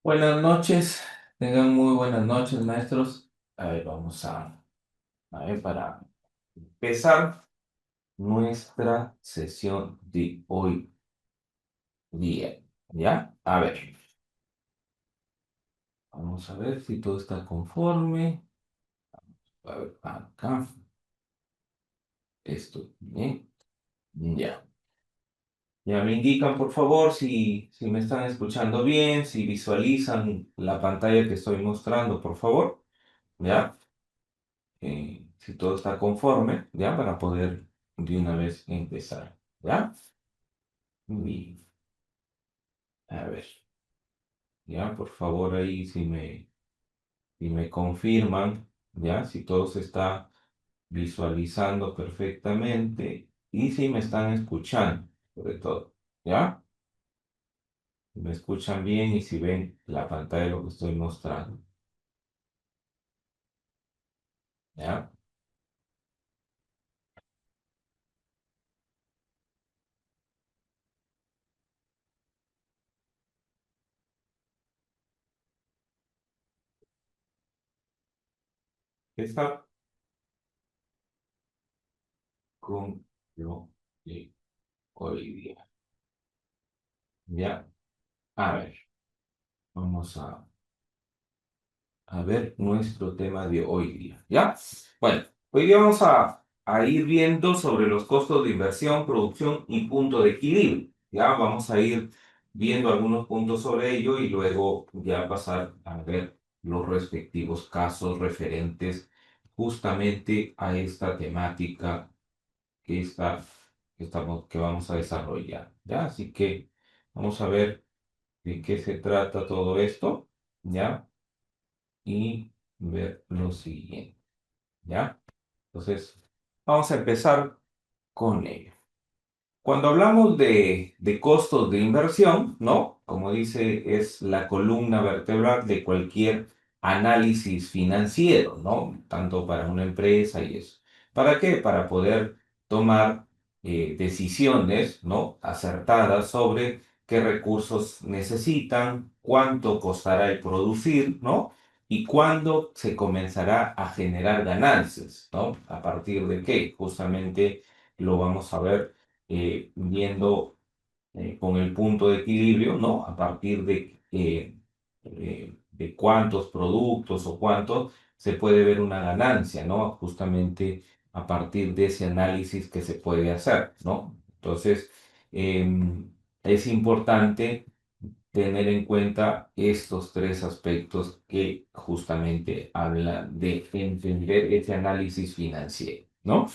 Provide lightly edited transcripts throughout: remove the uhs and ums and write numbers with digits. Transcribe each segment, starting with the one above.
Buenas noches, tengan muy buenas noches, maestros. A ver, vamos a ver para empezar nuestra sesión de hoy día. ¿Ya? A ver, vamos a ver si todo está conforme. A ver, acá, esto bien. Ya. Ya me indican, por favor, si me están escuchando bien, si visualizan la pantalla que estoy mostrando, por favor. ¿Ya? Si todo está conforme, ¿ya? Para poder de una vez empezar, ¿ya? Bien, a ver, ¿ya? Por favor, ahí si me confirman, ¿ya? Si todo se está visualizando perfectamente y si me están escuchando, sobre todo, ¿ya? Si me escuchan bien y si ven la pantalla de lo que estoy mostrando, ¿ya? Está con lo de hoy día, ¿ya? A ver, vamos a ver nuestro tema de hoy día, ¿ya? Bueno, hoy día vamos a ir viendo sobre los costos de inversión, producción y punto de equilibrio, ¿ya? Vamos a ir viendo algunos puntos sobre ello y luego ya pasar a ver los respectivos casos referentes justamente a esta temática que, que vamos a desarrollar, ¿ya? Así que vamos a ver de qué se trata todo esto, ¿ya? Y ver lo siguiente, ¿ya? Entonces, vamos a empezar con ello. Cuando hablamos de costos de inversión, ¿no? Como dice, es la columna vertebral de cualquier análisis financiero, ¿no? Tanto para una empresa y eso. ¿Para qué? Para poder tomar decisiones, ¿no? Acertadas sobre qué recursos necesitan, cuánto costará el producir, ¿no? Y cuándo se comenzará a generar ganancias, ¿no? A partir de qué, justamente lo vamos a ver viendo con el punto de equilibrio, ¿no? A partir de cuántos productos o cuánto se puede ver una ganancia, ¿no? Justamente a partir de ese análisis que se puede hacer, ¿no? Entonces, es importante tener en cuenta estos tres aspectos que justamente hablan de entender ese análisis financiero, ¿no?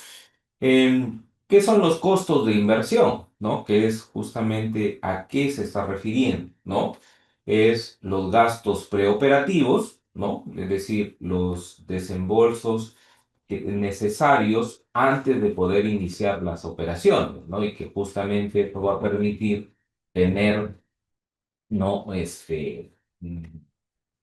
¿Qué son los costos de inversión? ¿No? Que es justamente a qué se está refiriendo, ¿no? Es los gastos preoperativos, ¿no? Es decir, los desembolsos necesarios antes de poder iniciar las operaciones, ¿no? Y que justamente esto va a permitir tener, ¿no?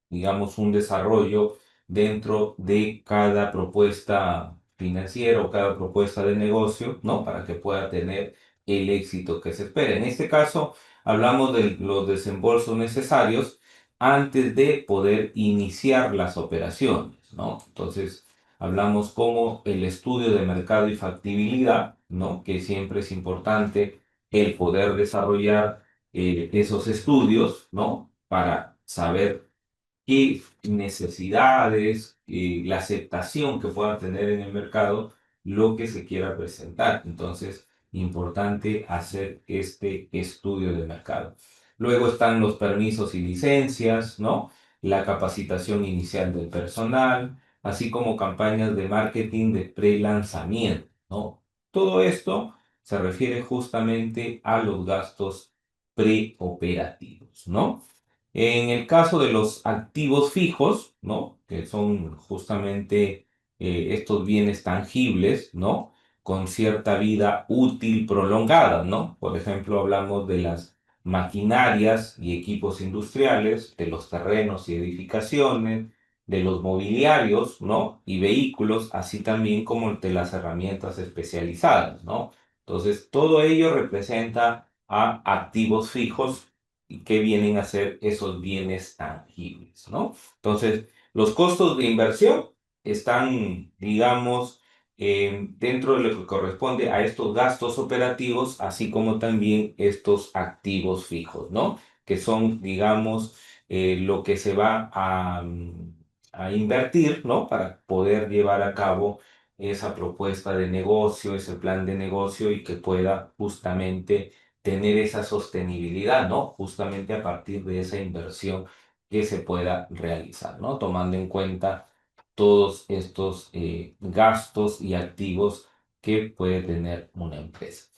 Digamos, un desarrollo dentro de cada propuesta financiera o cada propuesta de negocio, ¿no? Para que pueda tener el éxito que se espera. En este caso, hablamos de los desembolsos necesarios antes de poder iniciar las operaciones, ¿no? Entonces, hablamos como el estudio de mercado y factibilidad, ¿no? Que siempre es importante el poder desarrollar esos estudios, ¿no? Para saber qué necesidades, la aceptación que pueda tener en el mercado lo que se quiera presentar. Entonces, importante hacer este estudio de mercado. Luego están los permisos y licencias, ¿no? La capacitación inicial del personal, así como campañas de marketing de pre-lanzamiento, ¿no? Todo esto se refiere justamente a los gastos preoperativos, ¿no? En el caso de los activos fijos, ¿no? Que son justamente estos bienes tangibles, ¿no? Con cierta vida útil prolongada, ¿no? Por ejemplo, hablamos de las maquinarias y equipos industriales, de los terrenos y edificaciones, de los mobiliarios, ¿no? Y vehículos, así también como de las herramientas especializadas, ¿no? Entonces, todo ello representa a activos fijos que vienen a ser esos bienes tangibles, ¿no? Entonces, los costos de inversión están, digamos, dentro de lo que corresponde a estos gastos operativos, así como también estos activos fijos, ¿no? Que son, digamos, lo que se va a invertir, ¿no? Para poder llevar a cabo esa propuesta de negocio, ese plan de negocio y que pueda justamente tener esa sostenibilidad, ¿no? Justamente a partir de esa inversión que se pueda realizar, ¿no? Tomando en cuenta todos estos gastos y activos que puede tener una empresa.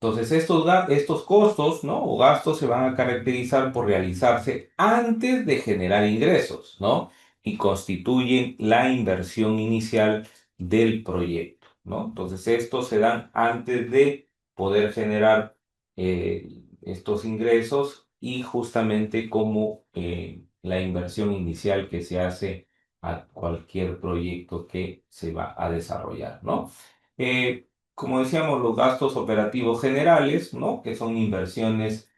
Entonces, estos costos, ¿no? O gastos se van a caracterizar por realizarse antes de generar ingresos, ¿no? Y constituyen la inversión inicial del proyecto, ¿no? Entonces, estos se dan antes de poder generar estos ingresos y justamente como la inversión inicial que se hace a cualquier proyecto que se va a desarrollar, ¿no? Como decíamos, los gastos operativos generales, ¿no? Que son inversiones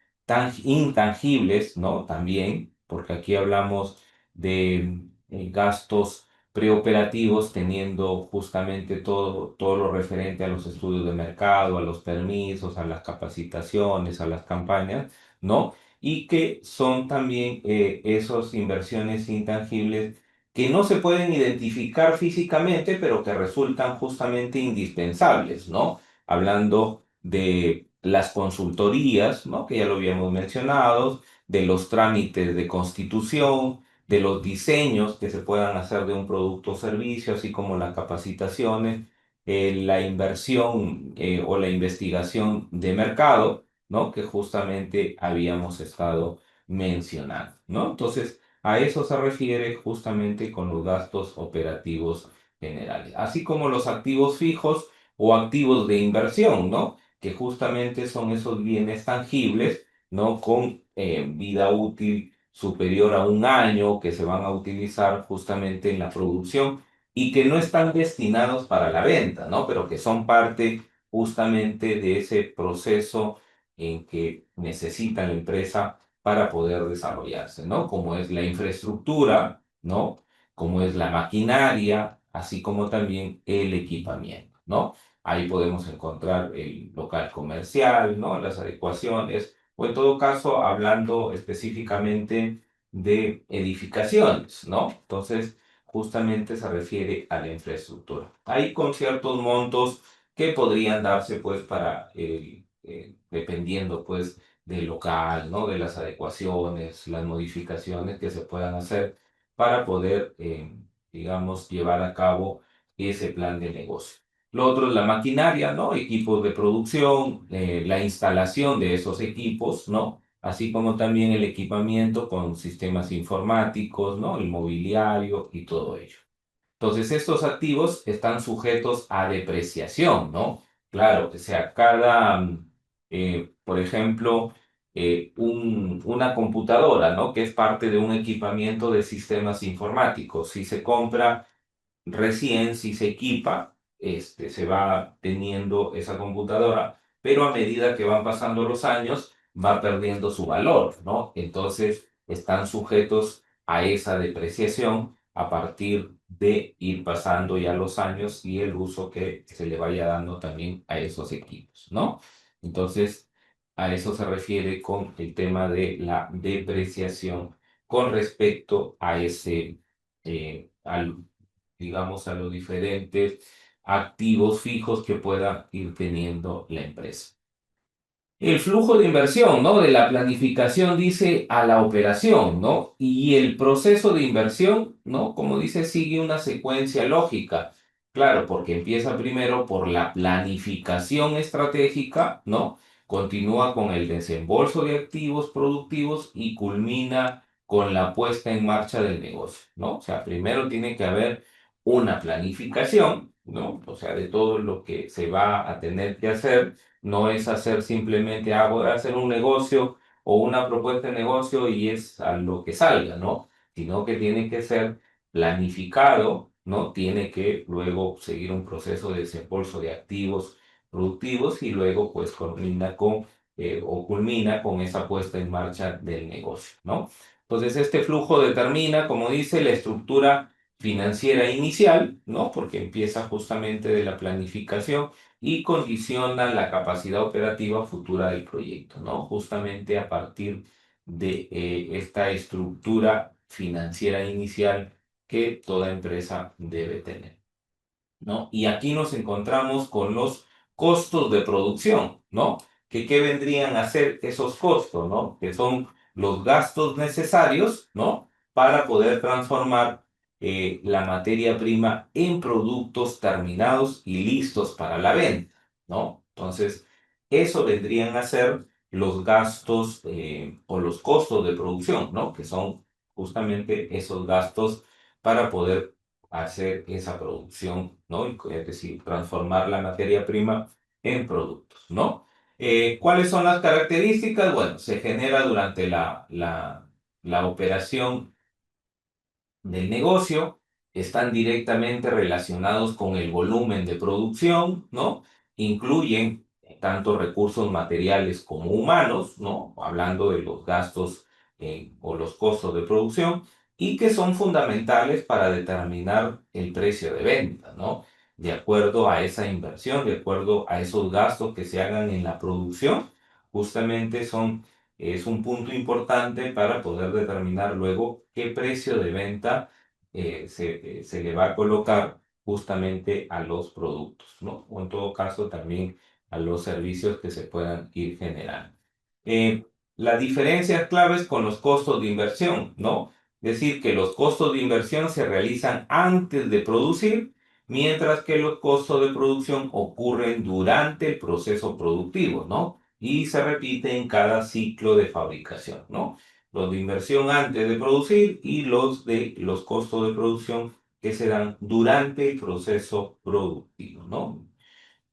intangibles, ¿no? También, porque aquí hablamos de gastos preoperativos, teniendo justamente todo lo referente a los estudios de mercado, a los permisos, a las capacitaciones, a las campañas, ¿no? Y que son también esas inversiones intangibles que no se pueden identificar físicamente, pero que resultan justamente indispensables, ¿no? Hablando de las consultorías, ¿no? Que ya lo habíamos mencionado, de los trámites de constitución, de los diseños que se puedan hacer de un producto o servicio, así como las capacitaciones, la inversión o la investigación de mercado, ¿no? Que justamente habíamos estado mencionando, ¿no? Entonces, a eso se refiere justamente con los gastos operativos generales, así como los activos fijos o activos de inversión, ¿no? Que justamente son esos bienes tangibles, ¿no? Con vida útil superior a un año que se van a utilizar justamente en la producción y que no están destinados para la venta, ¿no? Pero que son parte justamente de ese proceso en que necesita la empresa para poder desarrollarse, ¿no? Como es la infraestructura, ¿no? Como es la maquinaria, así como también el equipamiento, ¿no? Ahí podemos encontrar el local comercial, ¿no? Las adecuaciones, o en todo caso, hablando específicamente de edificaciones, ¿no? Entonces, justamente se refiere a la infraestructura. Hay con ciertos montos que podrían darse, pues, para dependiendo, pues, del local, ¿no? De las adecuaciones, las modificaciones que se puedan hacer para poder, digamos, llevar a cabo ese plan de negocio. Lo otro es la maquinaria, ¿no? Equipos de producción, la instalación de esos equipos, ¿no? Así como también el equipamiento con sistemas informáticos, ¿no? El mobiliario y todo ello. Entonces, estos activos están sujetos a depreciación, ¿no? Claro, o sea, por ejemplo, una computadora, ¿no? Que es parte de un equipamiento de sistemas informáticos. Si se compra recién, si se equipa, se va teniendo esa computadora, pero a medida que van pasando los años, va perdiendo su valor, ¿no? Entonces, están sujetos a esa depreciación a partir de ir pasando ya los años y el uso que se le vaya dando también a esos equipos, ¿no? Entonces, a eso se refiere con el tema de la depreciación con respecto a digamos, a los diferentes activos fijos que pueda ir teniendo la empresa. El flujo de inversión, ¿no? De la planificación dice a la operación, ¿no? Y el proceso de inversión, ¿no? Como dice, sigue una secuencia lógica. Claro, porque empieza primero por la planificación estratégica, ¿no? Continúa con el desembolso de activos productivos y culmina con la puesta en marcha del negocio, ¿no? O sea, primero tiene que haber una planificación, ¿no? O sea, de todo lo que se va a tener que hacer. No es hacer simplemente, voy a hacer un negocio o una propuesta de negocio y es a lo que salga, ¿no? Sino que tiene que ser planificado, ¿no? Tiene que luego seguir un proceso de desembolso de activos productivos y luego pues culmina con o culmina con esa puesta en marcha del negocio, ¿no? Entonces, este flujo determina, como dice, la estructura financiera inicial, ¿no? Porque empieza justamente de la planificación y condiciona la capacidad operativa futura del proyecto, ¿no? Justamente a partir de esta estructura financiera inicial que toda empresa debe tener, ¿no? Y aquí nos encontramos con los costos de producción, ¿no? ¿Qué vendrían a ser esos costos, ¿no? Que son los gastos necesarios, ¿no? Para poder transformar la materia prima en productos terminados y listos para la venta, ¿no? Entonces, eso vendrían a ser los gastos o los costos de producción, ¿no? Que son justamente esos gastos para poder hacer esa producción, ¿no? Es decir, transformar la materia prima en productos, ¿no? ¿Cuáles son las características? Bueno, se genera durante la operación del negocio, están directamente relacionados con el volumen de producción, ¿no? Incluyen tanto recursos materiales como humanos, ¿no? Hablando de los gastos o los costos de producción, y que son fundamentales para determinar el precio de venta, ¿no? De acuerdo a esa inversión, de acuerdo a esos gastos que se hagan en la producción, justamente es un punto importante para poder determinar luego qué precio de venta se le va a colocar justamente a los productos, ¿no? O en todo caso también a los servicios que se puedan ir generando. Las diferencias claves con los costos de inversión, ¿no? Es decir, que los costos de inversión se realizan antes de producir, mientras que los costos de producción ocurren durante el proceso productivo, ¿no? Y se repite en cada ciclo de fabricación, ¿no? Los de inversión antes de producir y los de los costos de producción que se dan durante el proceso productivo, ¿no?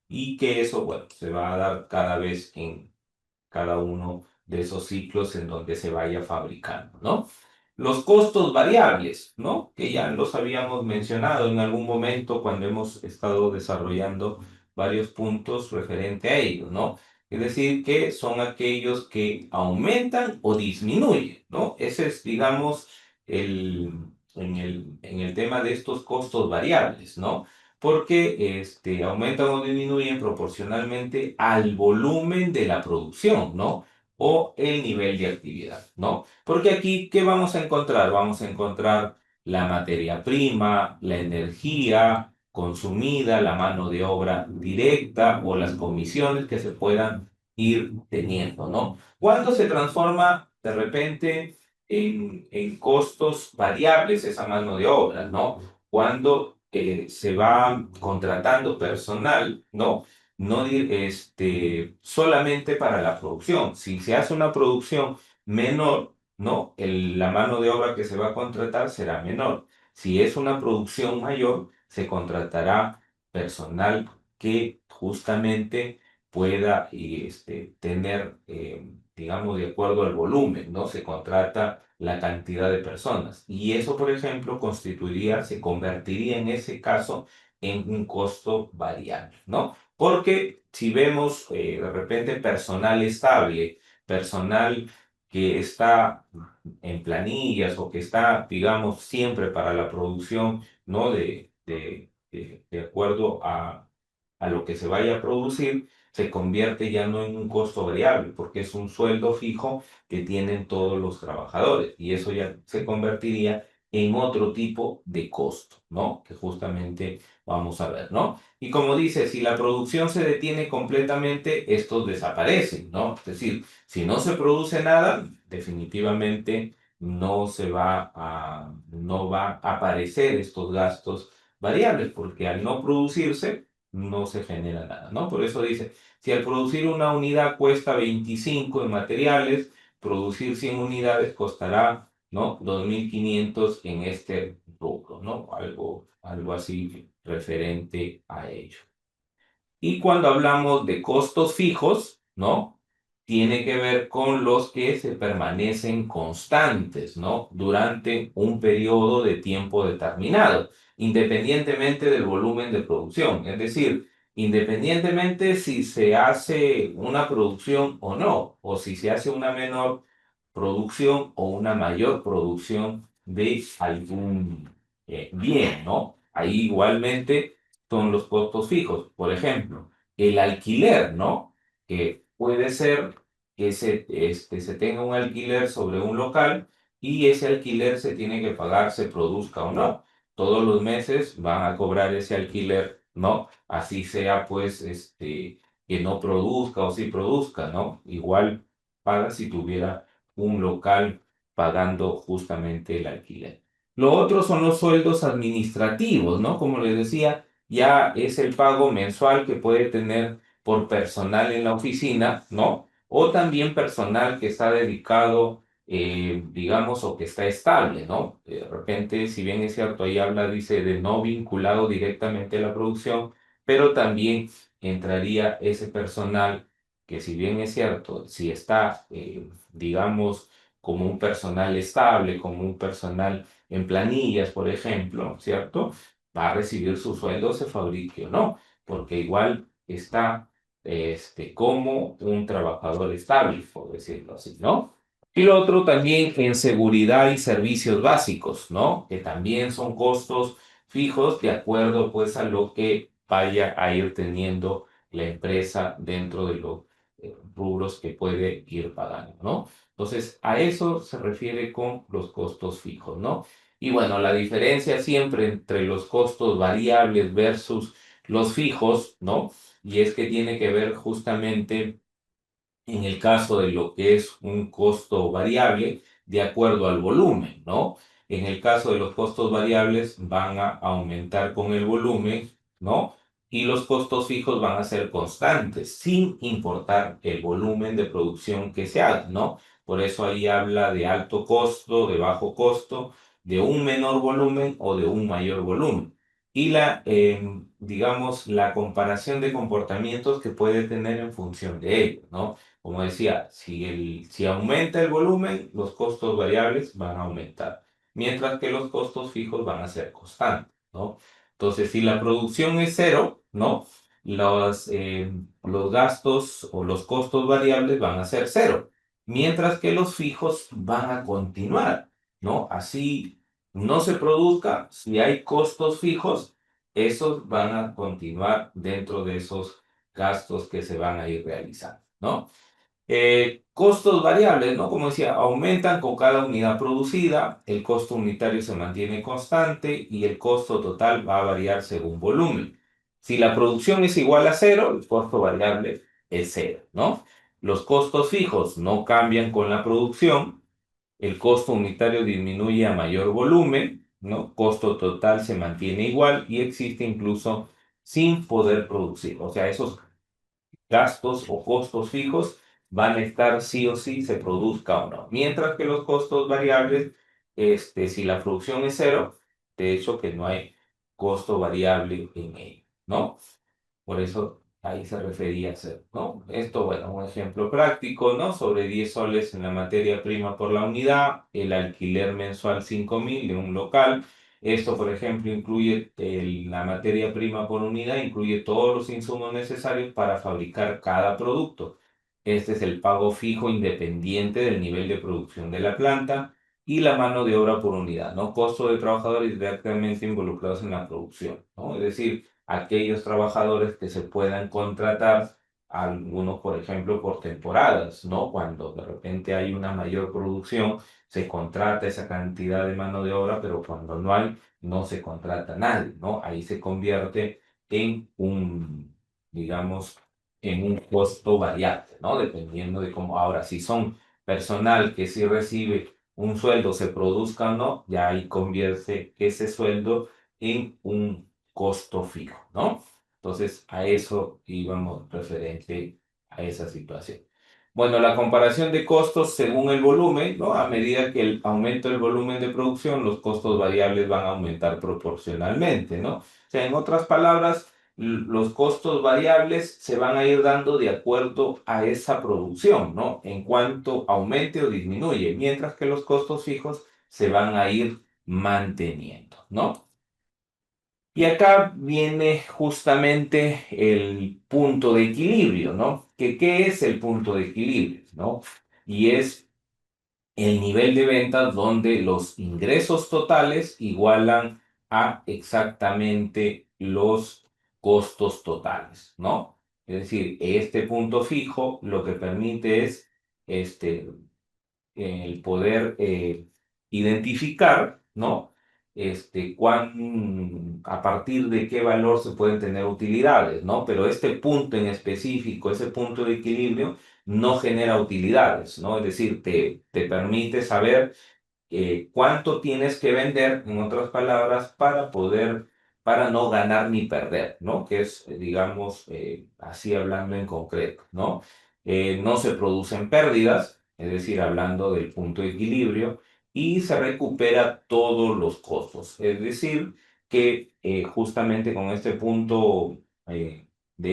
Y que eso, bueno, se va a dar cada vez en cada uno de esos ciclos en donde se vaya fabricando, ¿no? Los costos variables, ¿no? Que ya los habíamos mencionado en algún momento cuando hemos estado desarrollando varios puntos referente a ellos, ¿no? Es decir, que son aquellos que aumentan o disminuyen, ¿no? Ese es, digamos, en el tema de estos costos variables, ¿no? Porque aumentan o disminuyen proporcionalmente al volumen de la producción, ¿no? O el nivel de actividad, ¿no? Porque aquí, ¿qué vamos a encontrar? Vamos a encontrar la materia prima, la energía consumida, la mano de obra directa o las comisiones que se puedan ir teniendo, ¿no? ¿Cuándo se transforma de repente en costos variables esa mano de obra, ¿no? Cuando se va contratando personal, ¿no? No solamente para la producción. Si se hace una producción menor, ¿no? La mano de obra que se va a contratar será menor. Si es una producción mayor, se contratará personal que justamente pueda tener, digamos, de acuerdo al volumen, ¿no? Se contrata la cantidad de personas. Y eso, por ejemplo, se convertiría en ese caso en un costo variable, ¿no? Porque si vemos de repente personal estable, personal que está en planillas o que está, digamos, siempre para la producción, ¿no? De acuerdo a lo que se vaya a producir, se convierte ya no en un costo variable, porque es un sueldo fijo que tienen todos los trabajadores y eso ya se convertiría en otro tipo de costo, ¿no? Que justamente vamos a ver, ¿no? Y como dice, si la producción se detiene completamente, estos desaparecen, ¿no? Es decir, si no se produce nada, definitivamente no va a aparecer estos gastos variables, porque al no producirse, no se genera nada, ¿no? Por eso dice, si al producir una unidad cuesta 25 en materiales, producir 100 unidades costará, ¿no? 2.500 en este rubro, ¿no? Algo así referente a ello. Y cuando hablamos de costos fijos, ¿no? Tiene que ver con los que se permanecen constantes, ¿no? Durante un periodo de tiempo determinado, independientemente del volumen de producción. Es decir, Independientemente si se hace una producción o no, o si se hace una menor producción o una mayor producción de algún bien, ¿no? Ahí igualmente son los costos fijos. Por ejemplo, el alquiler, ¿no? Que puede ser que se tenga un alquiler sobre un local y ese alquiler se tiene que pagar, se produzca o no. Todos los meses van a cobrar ese alquiler, ¿no? Así sea, pues, que no produzca o sí produzca, ¿no? Igual paga si tuviera un local pagando justamente el alquiler. Lo otro son los sueldos administrativos, ¿no? Como les decía, ya es el pago mensual que puede tener por personal en la oficina, ¿no? O también personal que está dedicado, digamos, o que está estable, ¿no? De repente, si bien es cierto, ahí habla, dice, de no vinculado directamente a la producción, pero también entraría ese personal que si bien es cierto, si está, digamos, como un personal estable, como un personal en planillas, por ejemplo, ¿cierto? Va a recibir su sueldo, se fabrique o no, porque igual está, como un trabajador estable, por decirlo así, ¿no? Y lo otro también en seguridad y servicios básicos, ¿no? Que también son costos fijos de acuerdo, pues, a lo que vaya a ir teniendo la empresa dentro de los rubros que puede ir pagando, ¿no? Entonces, a eso se refiere con los costos fijos, ¿no? Y bueno, la diferencia siempre entre los costos variables versus los fijos, ¿no? Y es que tiene que ver justamente en el caso de lo que es un costo variable de acuerdo al volumen, ¿no? En el caso de los costos variables van a aumentar con el volumen, ¿no? Y los costos fijos van a ser constantes, sin importar el volumen de producción que se haga, ¿no? Por eso ahí habla de alto costo, de bajo costo, de un menor volumen o de un mayor volumen. Y digamos, la comparación de comportamientos que puede tener en función de ello, ¿no? Como decía, si aumenta el volumen, los costos variables van a aumentar, mientras que los costos fijos van a ser constantes, ¿no? Entonces, si la producción es cero, ¿no? Los gastos o los costos variables van a ser cero, mientras que los fijos van a continuar, ¿no? Así no se produzca, si hay costos fijos, esos van a continuar dentro de esos gastos que se van a ir realizando, ¿no? Costos variables, ¿no? Como decía, aumentan con cada unidad producida, el costo unitario se mantiene constante y el costo total va a variar según volumen. Si la producción es igual a cero, el costo variable es cero, ¿no? Los costos fijos no cambian con la producción, el costo unitario disminuye a mayor volumen, ¿no? Costo total se mantiene igual y existe incluso sin poder producir. O sea, esos gastos o costos fijos van a estar sí o sí, se produzca o no. Mientras que los costos variables, si la producción es cero, de hecho que no hay costo variable en ello, ¿no? Por eso ahí se refería a ser, ¿no? Esto, bueno, un ejemplo práctico, ¿no? Sobre 10 soles en la materia prima por la unidad, el alquiler mensual 5.000 de un local. Esto, por ejemplo, incluye la materia prima por unidad, incluye todos los insumos necesarios para fabricar cada producto. Este es el pago fijo independiente del nivel de producción de la planta y la mano de obra por unidad, ¿no? Costo de trabajadores directamente involucrados en la producción, ¿no? Es decir, aquellos trabajadores que se puedan contratar, algunos, por ejemplo, por temporadas, ¿no? Cuando de repente hay una mayor producción, se contrata esa cantidad de mano de obra, pero cuando no hay, no se contrata a nadie, ¿no? Ahí se convierte en digamos, en un costo variable, ¿no? Dependiendo de cómo, ahora, si son personal que sí recibe un sueldo, se produzca o no, ya ahí convierte ese sueldo en un costo fijo, ¿no? Entonces, a eso íbamos referente a esa situación. Bueno, la comparación de costos según el volumen, ¿no? A medida que aumenta el volumen de producción, los costos variables van a aumentar proporcionalmente, ¿no? O sea, en otras palabras, los costos variables se van a ir dando de acuerdo a esa producción, ¿no? En cuanto aumente o disminuye, mientras que los costos fijos se van a ir manteniendo, ¿no? Y acá viene justamente el punto de equilibrio, ¿no? ¿Qué es el punto de equilibrio, ¿no? Y es el nivel de ventas donde los ingresos totales igualan a exactamente los costos totales, ¿no? Es decir, este punto fijo lo que permite es este, el poder identificar, ¿no? A partir de qué valor se pueden tener utilidades, ¿no? Pero este punto en específico, ese punto de equilibrio, no genera utilidades, ¿no? Es decir, te permite saber cuánto tienes que vender, en otras palabras, para no ganar ni perder, ¿no? Que es, digamos, así hablando en concreto, ¿no? No se producen pérdidas, es decir, hablando del punto de equilibrio, y se recupera todos los costos. Es decir, que justamente con este punto de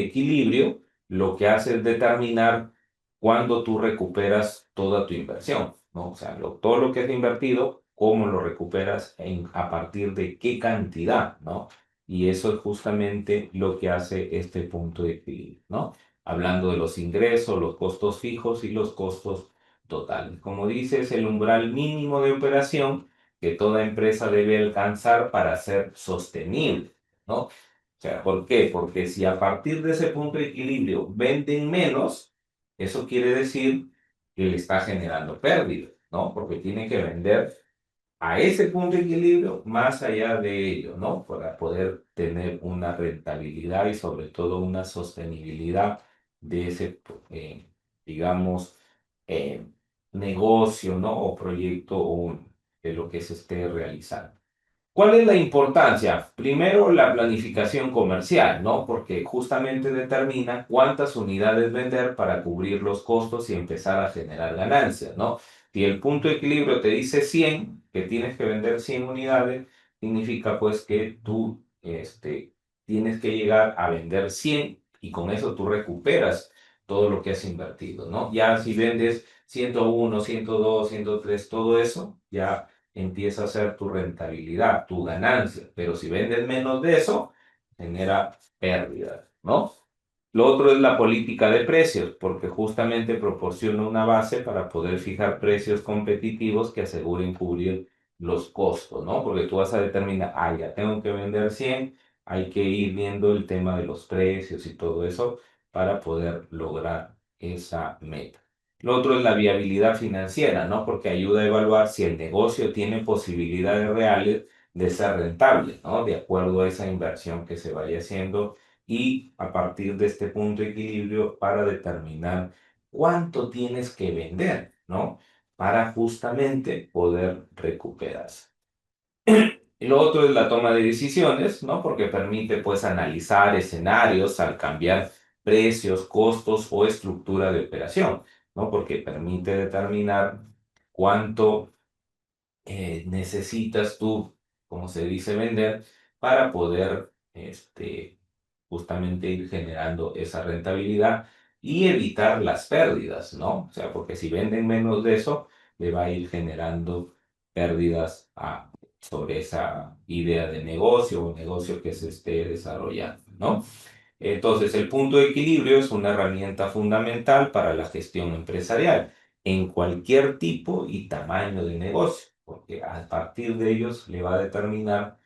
equilibrio, lo que hace es determinar cuando tú recuperas toda tu inversión, ¿no? O sea, todo lo que has invertido, cómo lo recuperas a partir de qué cantidad, ¿no? Y eso es justamente lo que hace este punto de equilibrio, ¿no? Hablando de los ingresos, los costos fijos y los costos totales. Como dice, es el umbral mínimo de operación que toda empresa debe alcanzar para ser sostenible, ¿no? O sea, ¿por qué? Porque si a partir de ese punto de equilibrio venden menos, eso quiere decir que le está generando pérdida, ¿no? Porque tiene que vender a ese punto de equilibrio más allá de ello, ¿no? Para poder tener una rentabilidad y sobre todo una sostenibilidad de ese, digamos, eh, negocio, ¿no? O proyecto o de lo que se esté realizando. ¿Cuál es la importancia? Primero, la planificación comercial, ¿no? Porque justamente determina cuántas unidades vender para cubrir los costos y empezar a generar ganancias, ¿no? Si el punto de equilibrio te dice 100, que tienes que vender 100 unidades, significa pues que tú tienes que llegar a vender 100 y con eso tú recuperas todo lo que has invertido, ¿no? Ya si vendes 101, 102, 103, todo eso, ya empieza a ser tu rentabilidad, tu ganancia. Pero si vendes menos de eso, genera pérdidas, ¿no? Lo otro es la política de precios, porque justamente proporciona una base para poder fijar precios competitivos que aseguren cubrir los costos, ¿no? Porque tú vas a determinar, ya tengo que vender 100, hay que ir viendo el tema de los precios y todo eso para poder lograr esa meta. Lo otro es la viabilidad financiera, ¿no? Porque ayuda a evaluar si el negocio tiene posibilidades reales de ser rentable, ¿no? De acuerdo a esa inversión que se vaya haciendo y a partir de este punto de equilibrio para determinar cuánto tienes que vender, ¿no? Para justamente poder recuperarse. Y lo otro es la toma de decisiones, ¿no? Porque permite pues analizar escenarios al cambiar precios, costos o estructura de operación, ¿no? Porque permite determinar cuánto necesitas tú, como se dice, vender para poder justamente ir generando esa rentabilidad y evitar las pérdidas, ¿no? O sea, porque si venden menos de eso, le va a ir generando pérdidas sobre esa idea de negocio o negocio que se esté desarrollando, ¿no? Entonces, el punto de equilibrio es una herramienta fundamental para la gestión empresarial en cualquier tipo y tamaño de negocio, porque a partir de ellos le va a determinar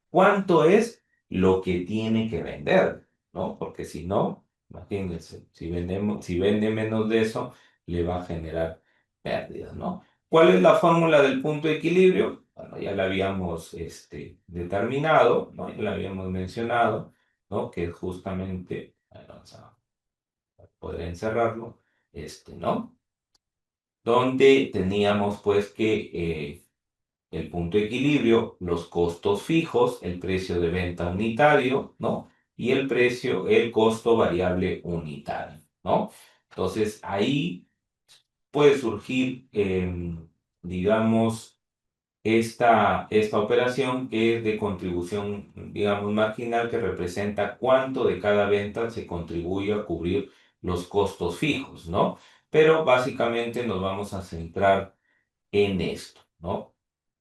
cuánto es lo que tiene que vender, ¿no? Porque si no, imagínense, si vende menos de eso, le va a generar pérdidas, ¿no? ¿Cuál es la fórmula del punto de equilibrio? Bueno, ya la habíamos determinado, ¿no? Ya la habíamos mencionado, ¿no? Que es justamente, bueno, vamos a poder encerrarlo, ¿no? Donde teníamos pues que el punto de equilibrio, los costos fijos, el precio de venta unitario, ¿no? Y el costo variable unitario, ¿no? Entonces ahí puede surgir, digamos, esta operación que es de contribución, digamos, marginal, que representa cuánto de cada venta se contribuye a cubrir los costos fijos, ¿no? Pero básicamente nos vamos a centrar en esto, ¿no?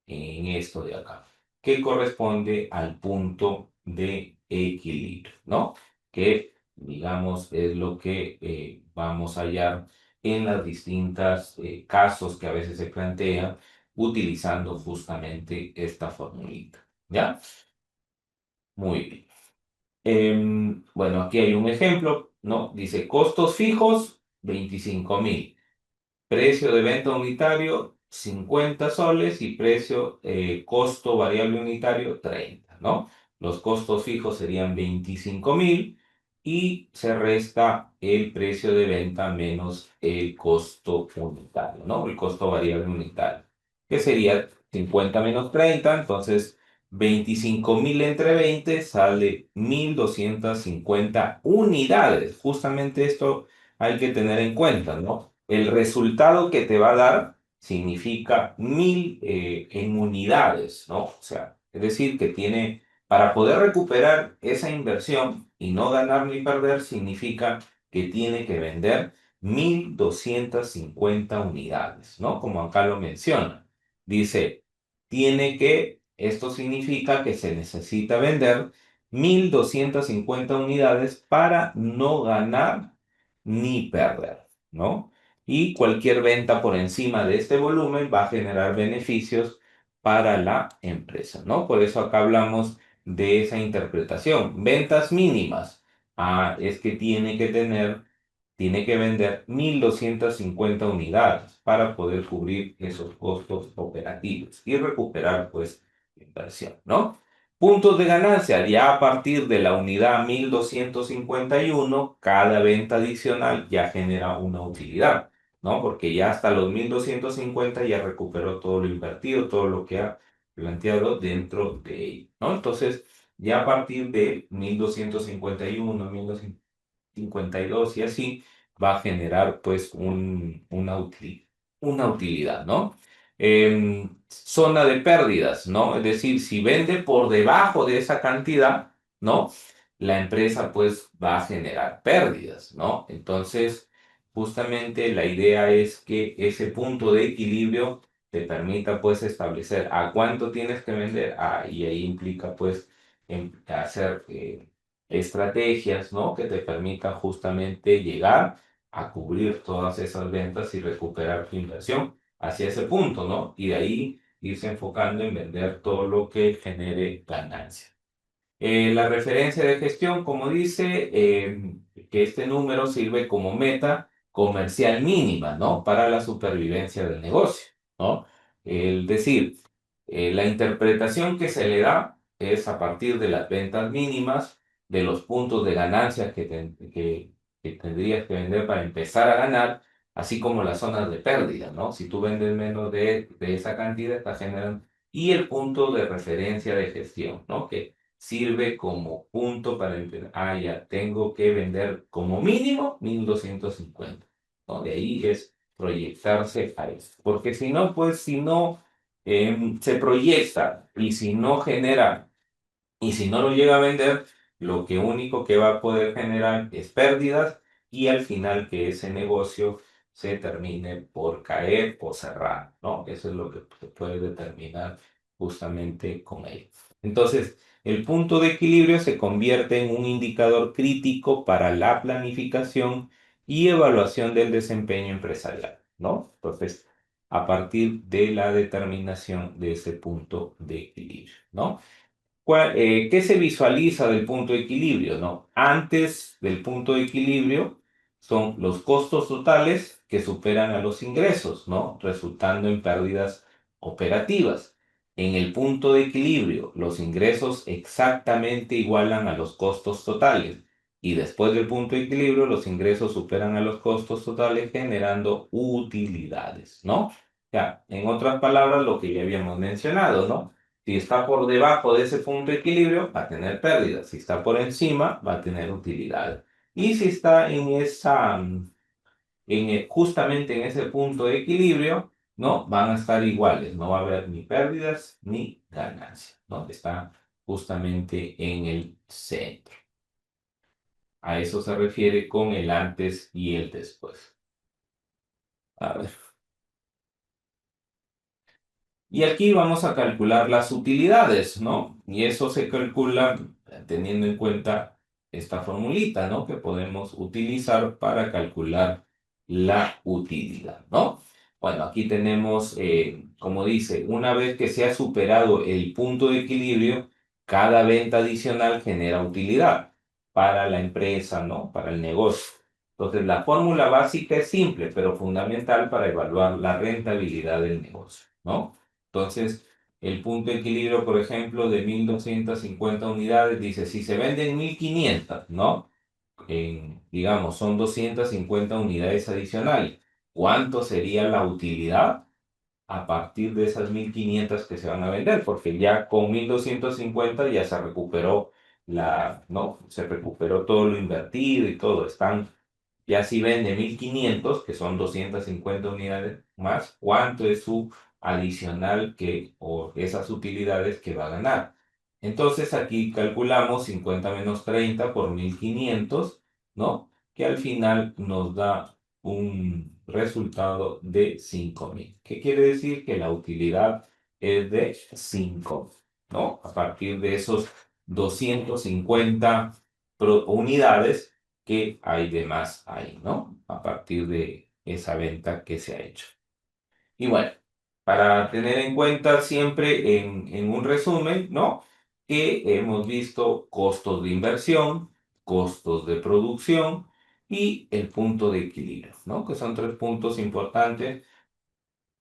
En esto de acá, que corresponde al punto de equilibrio, ¿no? Que, digamos, es lo que vamos a hallar en las distintas casos que a veces se plantean utilizando justamente esta formulita, ¿ya? Muy bien. Bueno, aquí hay un ejemplo, ¿no? Dice costos fijos, 25.000. Precio de venta unitario, 50 soles y precio, costo variable unitario, 30, ¿no? Los costos fijos serían 25.000 y se resta el precio de venta menos el costo unitario, ¿no? El costo variable unitario, que sería 50 menos 30, entonces 25.000 entre 20 sale 1.250 unidades. Justamente esto hay que tener en cuenta, ¿no? El resultado que te va a dar significa 1.000 en unidades, ¿no? O sea, es decir, que tiene, para poder recuperar esa inversión y no ganar ni perder, significa que tiene que vender 1.250 unidades, ¿no? Como acá lo menciona. Dice, esto significa que se necesita vender 1.250 unidades para no ganar ni perder, ¿no? Y cualquier venta por encima de este volumen va a generar beneficios para la empresa, ¿no? Por eso acá hablamos de esa interpretación. Ventas mínimas. Ah, es que tiene que vender 1.250 unidades para poder cubrir esos costos operativos y recuperar, pues, la inversión, ¿no? Puntos de ganancia, ya a partir de la unidad 1.251, cada venta adicional ya genera una utilidad, ¿no? Porque ya hasta los 1.250 ya recuperó todo lo invertido, todo lo que ha planteado dentro de ello, ¿no? Entonces, ya a partir de 1.251, 1.252 y así, va a generar pues una utilidad, ¿no? Zona de pérdidas, ¿no? Es decir, si vende por debajo de esa cantidad, ¿no? La empresa pues va a generar pérdidas, ¿no? Entonces, justamente la idea es que ese punto de equilibrio te permita pues establecer a cuánto tienes que vender, y ahí implica pues hacer estrategias, ¿no? Que te permitan justamente llegar a cubrir todas esas ventas y recuperar tu inversión hacia ese punto, ¿no? Y de ahí irse enfocando en vender todo lo que genere ganancia. La referencia de gestión, como dice, que este número sirve como meta comercial mínima, ¿no? Para la supervivencia del negocio, ¿no? Es decir, la interpretación que se le da es a partir de las ventas mínimas, de los puntos de ganancia que tendrías que vender para empezar a ganar, así como las zonas de pérdida, ¿no? Si tú vendes menos de esa cantidad, estás generando. Y el punto de referencia de gestión, ¿no? Que sirve como punto para entender, ya tengo que vender como mínimo 1.250, ¿no? De ahí es proyectarse a eso. Porque si no, pues si no se proyecta y si no genera y si no lo llega a vender, lo que único que va a poder generar es pérdidas y al final que ese negocio se termine por caer o cerrar, ¿no? Eso es lo que se puede determinar justamente con ello. Entonces, el punto de equilibrio se convierte en un indicador crítico para la planificación y evaluación del desempeño empresarial, ¿no? Entonces, a partir de la determinación de ese punto de equilibrio, ¿no? ¿Qué se visualiza del punto de equilibrio, no? Antes del punto de equilibrio son los costos totales que superan a los ingresos, ¿no? Resultando en pérdidas operativas. En el punto de equilibrio, los ingresos exactamente igualan a los costos totales. Y después del punto de equilibrio, los ingresos superan a los costos totales generando utilidades, ¿no? Ya, en otras palabras, lo que ya habíamos mencionado, ¿no? Si está por debajo de ese punto de equilibrio, va a tener pérdidas. Si está por encima, va a tener utilidad. Y si está justamente en ese punto de equilibrio, ¿no? Van a estar iguales. No va a haber ni pérdidas ni ganancias, ¿no? Está justamente en el centro. A eso se refiere con el antes y el después. A ver. Y aquí vamos a calcular las utilidades, ¿no? Y eso se calcula teniendo en cuenta esta formulita, ¿no? Que podemos utilizar para calcular la utilidad, ¿no? Bueno, aquí tenemos, como dice, una vez que se ha superado el punto de equilibrio, cada venta adicional genera utilidad para la empresa, ¿no? Para el negocio. Entonces, la fórmula básica es simple, pero fundamental para evaluar la rentabilidad del negocio, ¿no? Entonces, el punto de equilibrio, por ejemplo, de 1.250 unidades, dice, si se venden 1.500, ¿no? Digamos, son 250 unidades adicionales. ¿Cuánto sería la utilidad a partir de esas 1.500 que se van a vender? Porque ya con 1.250 ya se recuperó ¿no? Se recuperó todo lo invertido y todo. Ya si vende 1.500 que son 250 unidades más, ¿cuánto es su adicional o esas utilidades que va a ganar? Entonces aquí calculamos 50 menos 30 por 1.500, ¿no? Que al final nos da un resultado de 5.000. ¿Qué quiere decir? Que la utilidad es de 5, ¿no? A partir de esos 250 unidades que hay de más ahí, ¿no? A partir de esa venta que se ha hecho. Y bueno, para tener en cuenta siempre en un resumen, ¿no? Que hemos visto costos de inversión, costos de producción y el punto de equilibrio, ¿no? Que son tres puntos importantes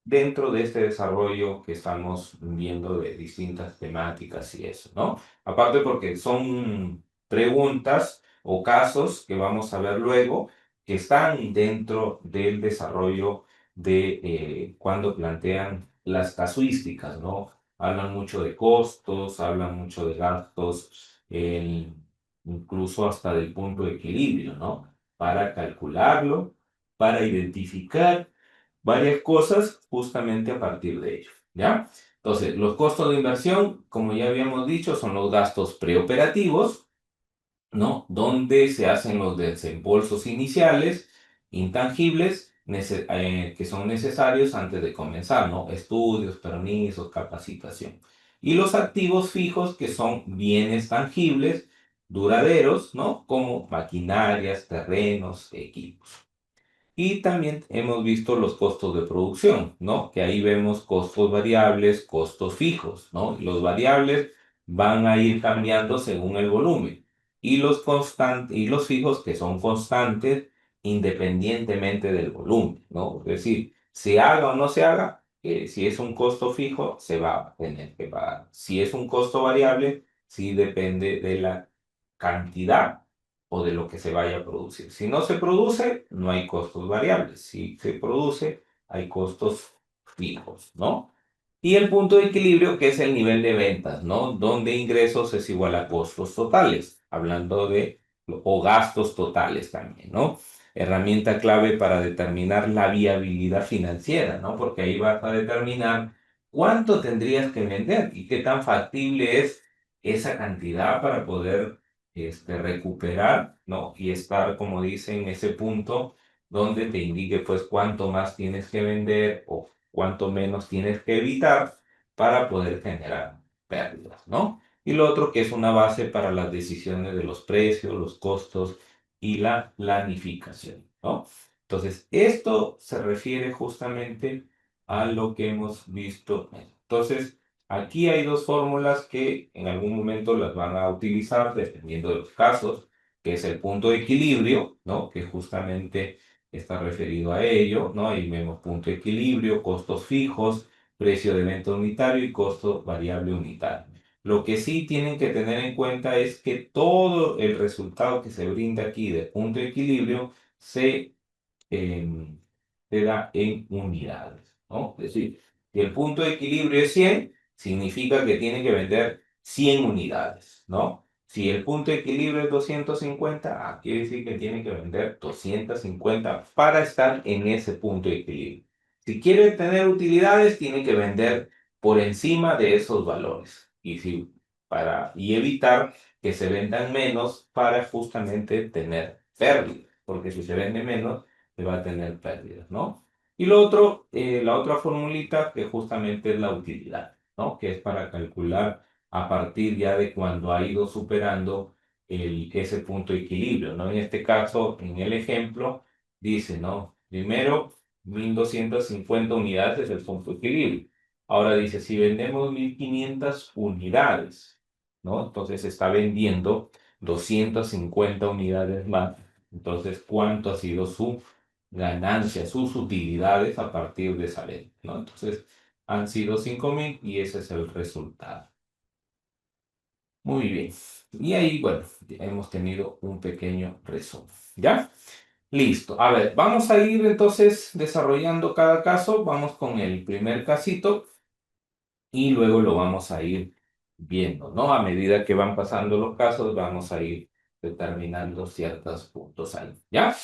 dentro de este desarrollo que estamos viendo de distintas temáticas y eso, ¿no? Aparte porque son preguntas o casos que vamos a ver luego que están dentro del desarrollo de cuando plantean las casuísticas, ¿no? Hablan mucho de costos, hablan mucho de gastos, incluso hasta del punto de equilibrio, ¿no? Para calcularlo, para identificar varias cosas justamente a partir de ello, ¿ya? Entonces, los costos de inversión, como ya habíamos dicho, son los gastos preoperativos, ¿no? Donde se hacen los desembolsos iniciales, intangibles, que son necesarios antes de comenzar, ¿no? Estudios, permisos, capacitación. Y los activos fijos, que son bienes tangibles, duraderos, ¿no? Como maquinarias, terrenos, equipos. Y también hemos visto los costos de producción, ¿no? Que ahí vemos costos variables, costos fijos, ¿no? Los variables van a ir cambiando según el volumen. Y los fijos que son constantes independientemente del volumen, ¿no? Es decir, se haga o no se haga, si es un costo fijo, se va a tener que pagar. Si es un costo variable, sí depende de la cantidad o de lo que se vaya a producir. Si no se produce, no hay costos variables. Si se produce, hay costos fijos, ¿no? Y el punto de equilibrio, que es el nivel de ventas, ¿no? Donde ingresos es igual a costos totales, hablando o gastos totales también, ¿no? Herramienta clave para determinar la viabilidad financiera, ¿no? Porque ahí vas a determinar cuánto tendrías que vender y qué tan factible es esa cantidad para poder recuperar, ¿no? Y estar, como dicen, en ese punto donde te indique, pues, cuánto más tienes que vender o cuánto menos tienes que evitar para poder generar pérdidas, ¿no? Y lo otro que es una base para las decisiones de los precios, los costos y la planificación, ¿no? Entonces, esto se refiere justamente a lo que hemos visto. Entonces, aquí hay dos fórmulas que en algún momento las van a utilizar dependiendo de los casos, que es el punto de equilibrio, ¿no? Que justamente está referido a ello, ¿no? Ahí vemos punto de equilibrio, costos fijos, precio de venta unitario y costo variable unitario. Lo que sí tienen que tener en cuenta es que todo el resultado que se brinda aquí de punto de equilibrio em, se da en unidades, ¿no? Es decir, si el punto de equilibrio es 100, significa que tiene que vender 100 unidades, ¿no? Si el punto de equilibrio es 250, quiere decir que tiene que vender 250 para estar en ese punto de equilibrio. Si quiere tener utilidades, tiene que vender por encima de esos valores y evitar que se vendan menos para justamente tener pérdidas, porque si se vende menos, se va a tener pérdidas, ¿no? Y lo otro, la otra formulita que justamente es la utilidad, ¿no? Que es para calcular a partir ya de cuando ha ido superando ese punto de equilibrio, ¿no? En este caso, en el ejemplo, dice, ¿no? Primero, 1250 unidades es el punto de equilibrio. Ahora dice, si vendemos 1500 unidades, ¿no? Entonces está vendiendo 250 unidades más. Entonces, ¿cuánto ha sido su ganancias, sus utilidades a partir de esa venta, ¿no? Entonces, han sido 5.000 y ese es el resultado. Muy bien. Y ahí, bueno, hemos tenido un pequeño resumen. ¿Ya? Listo. A ver, vamos a ir entonces desarrollando cada caso. Vamos con el primer casito y luego lo vamos a ir viendo, ¿no? A medida que van pasando los casos, vamos a ir determinando ciertos puntos ahí, ¿ya?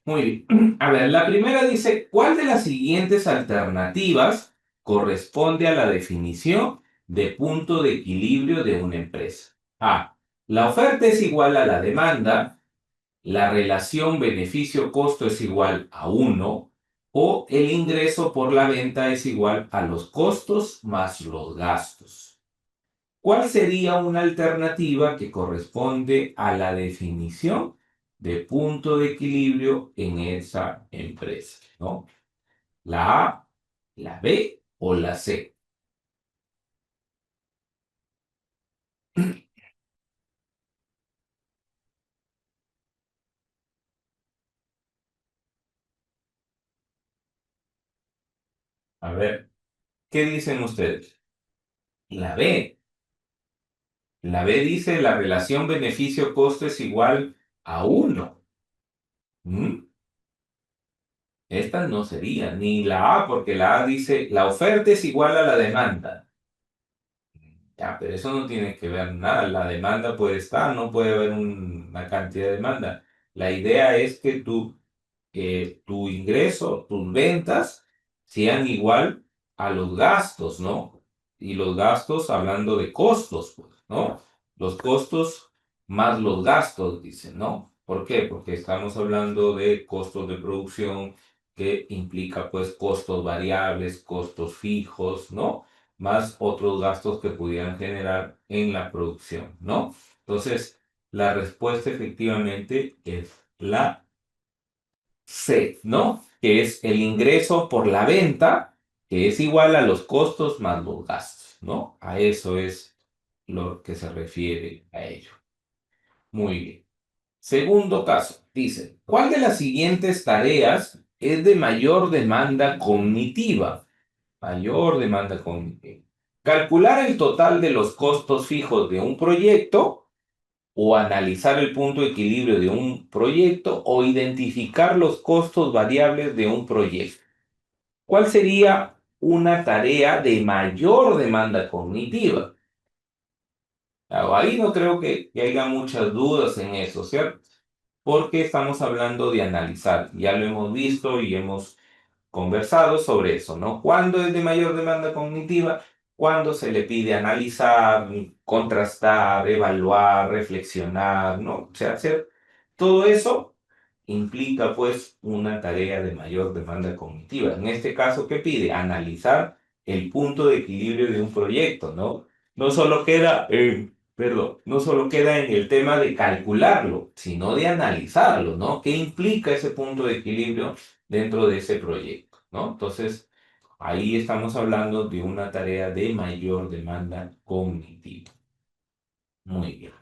Muy bien. A ver, la primera dice, ¿cuál de las siguientes alternativas corresponde a la definición de punto de equilibrio de una empresa? A. La oferta es igual a la demanda, la relación beneficio-costo es igual a 1 o el ingreso por la venta es igual a los costos más los gastos. ¿Cuál sería una alternativa que corresponde a la definición de punto de equilibrio en esa empresa? ¿No? ¿La A, la B o la C? A ver, ¿qué dicen ustedes? La B. La B dice la relación beneficio-costo es igual a 1. ¿Mm? Esta no sería ni la A, porque la A dice la oferta es igual a la demanda. Ya, pero eso no tiene que ver nada. La demanda puede estar, no puede haber una cantidad de demanda. La idea es que tu ingreso, tus ventas, sean igual a los gastos, ¿no? Y los gastos, hablando de costos, pues, ¿no? Los costos más los gastos, dicen, ¿no? ¿Por qué? Porque estamos hablando de costos de producción que implica, pues, costos variables, costos fijos, ¿no? Más otros gastos que pudieran generar en la producción, ¿no? Entonces, la respuesta efectivamente es la C, ¿no? Que es el ingreso por la venta, que es igual a los costos más los gastos, ¿no? A eso es lo que se refiere a ello. Muy bien. Segundo caso, dice, ¿cuál de las siguientes tareas es de mayor demanda cognitiva? Mayor demanda cognitiva. Calcular el total de los costos fijos de un proyecto o analizar el punto de equilibrio de un proyecto o identificar los costos variables de un proyecto. ¿Cuál sería una tarea de mayor demanda cognitiva? Claro, ahí no creo que haya muchas dudas en eso, ¿cierto? Porque estamos hablando de analizar. Ya lo hemos visto y hemos conversado sobre eso, ¿no? ¿Cuándo es de mayor demanda cognitiva? Cuando se le pide analizar, contrastar, evaluar, reflexionar, ¿no? O sea, hacer todo eso implica pues una tarea de mayor demanda cognitiva. En este caso, ¿qué pide? Analizar el punto de equilibrio de un proyecto, ¿no? No solo queda no solo queda en el tema de calcularlo, sino de analizarlo, ¿no? ¿Qué implica ese punto de equilibrio dentro de ese proyecto, ¿no? Entonces, ahí estamos hablando de una tarea de mayor demanda cognitiva. Muy bien.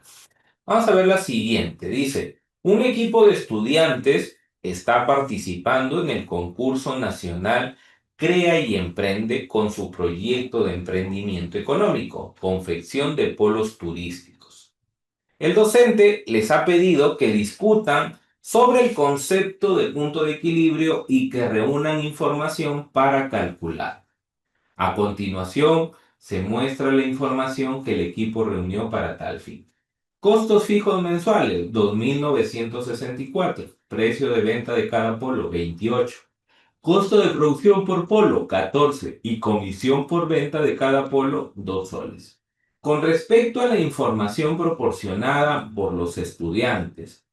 Vamos a ver la siguiente. Dice, un equipo de estudiantes está participando en el concurso nacional Crea y Emprende con su proyecto de emprendimiento económico, confección de polos turísticos. El docente les ha pedido que discutan sobre el concepto de punto de equilibrio y que reúnan información para calcular. A continuación, se muestra la información que el equipo reunió para tal fin. Costos fijos mensuales, 2.964. Precio de venta de cada polo, 28. Costo de producción por polo, 14. Y comisión por venta de cada polo, 2 soles. Con respecto a la información proporcionada por los estudiantes,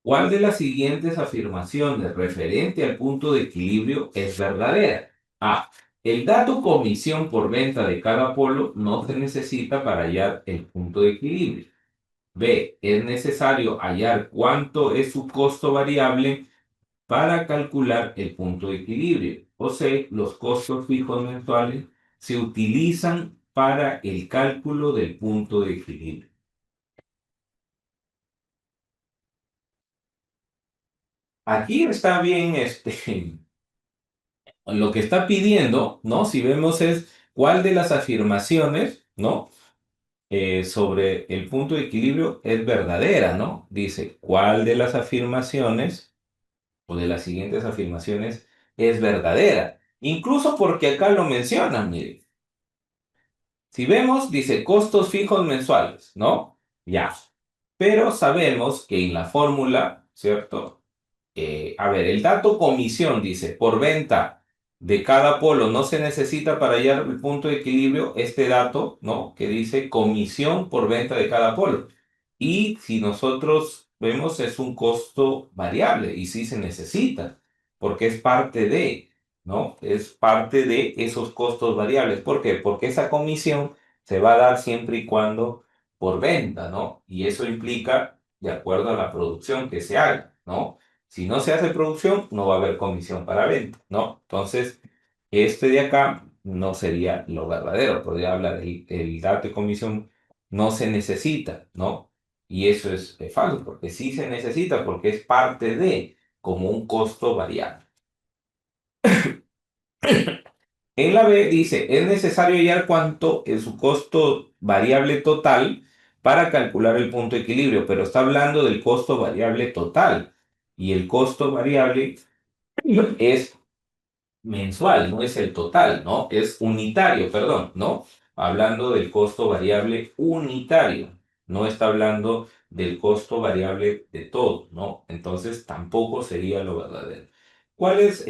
¿Cuál de las siguientes afirmaciones referente al punto de equilibrio es verdadera? A. El dato comisión por venta de cada polo no se necesita para hallar el punto de equilibrio. B. Es necesario hallar cuánto es su costo variable para calcular el punto de equilibrio. O C. Los costos fijos mensuales se utilizan para el cálculo del punto de equilibrio. Aquí está bien lo que está pidiendo, ¿no? Si vemos es cuál de las afirmaciones, ¿no? Sobre el punto de equilibrio es verdadera, ¿no? Dice, ¿cuál de las afirmaciones o de las siguientes afirmaciones es verdadera? Incluso porque acá lo mencionan, mire. Si vemos, dice costos fijos mensuales, ¿no? Ya. Pero sabemos que en la fórmula, ¿cierto? A ver, el dato comisión dice, por venta de cada polo no se necesita para hallar el punto de equilibrio este dato, ¿no? Que dice comisión por venta de cada polo. Y si nosotros vemos es un costo variable y sí se necesita, porque es parte de, ¿no? Es parte de esos costos variables. ¿Por qué? Porque esa comisión se va a dar siempre y cuando por venta, ¿no? Y eso implica de acuerdo a la producción que se haga, ¿no? Si no se hace producción, no va a haber comisión para venta, ¿no? Entonces, este de acá no sería lo verdadero. Podría hablar, el dato de comisión no se necesita, ¿no? Y eso es falso, porque sí se necesita, porque es parte de, como un costo variable. En la B dice, es necesario hallar cuánto es su costo variable total para calcular el punto de equilibrio, pero está hablando del costo variable total. Y el costo variable es mensual, no es el total, ¿no? Es unitario, perdón, ¿no? Hablando del costo variable unitario, no está hablando del costo variable de todo, ¿no? Entonces tampoco sería lo verdadero. ¿Cuál es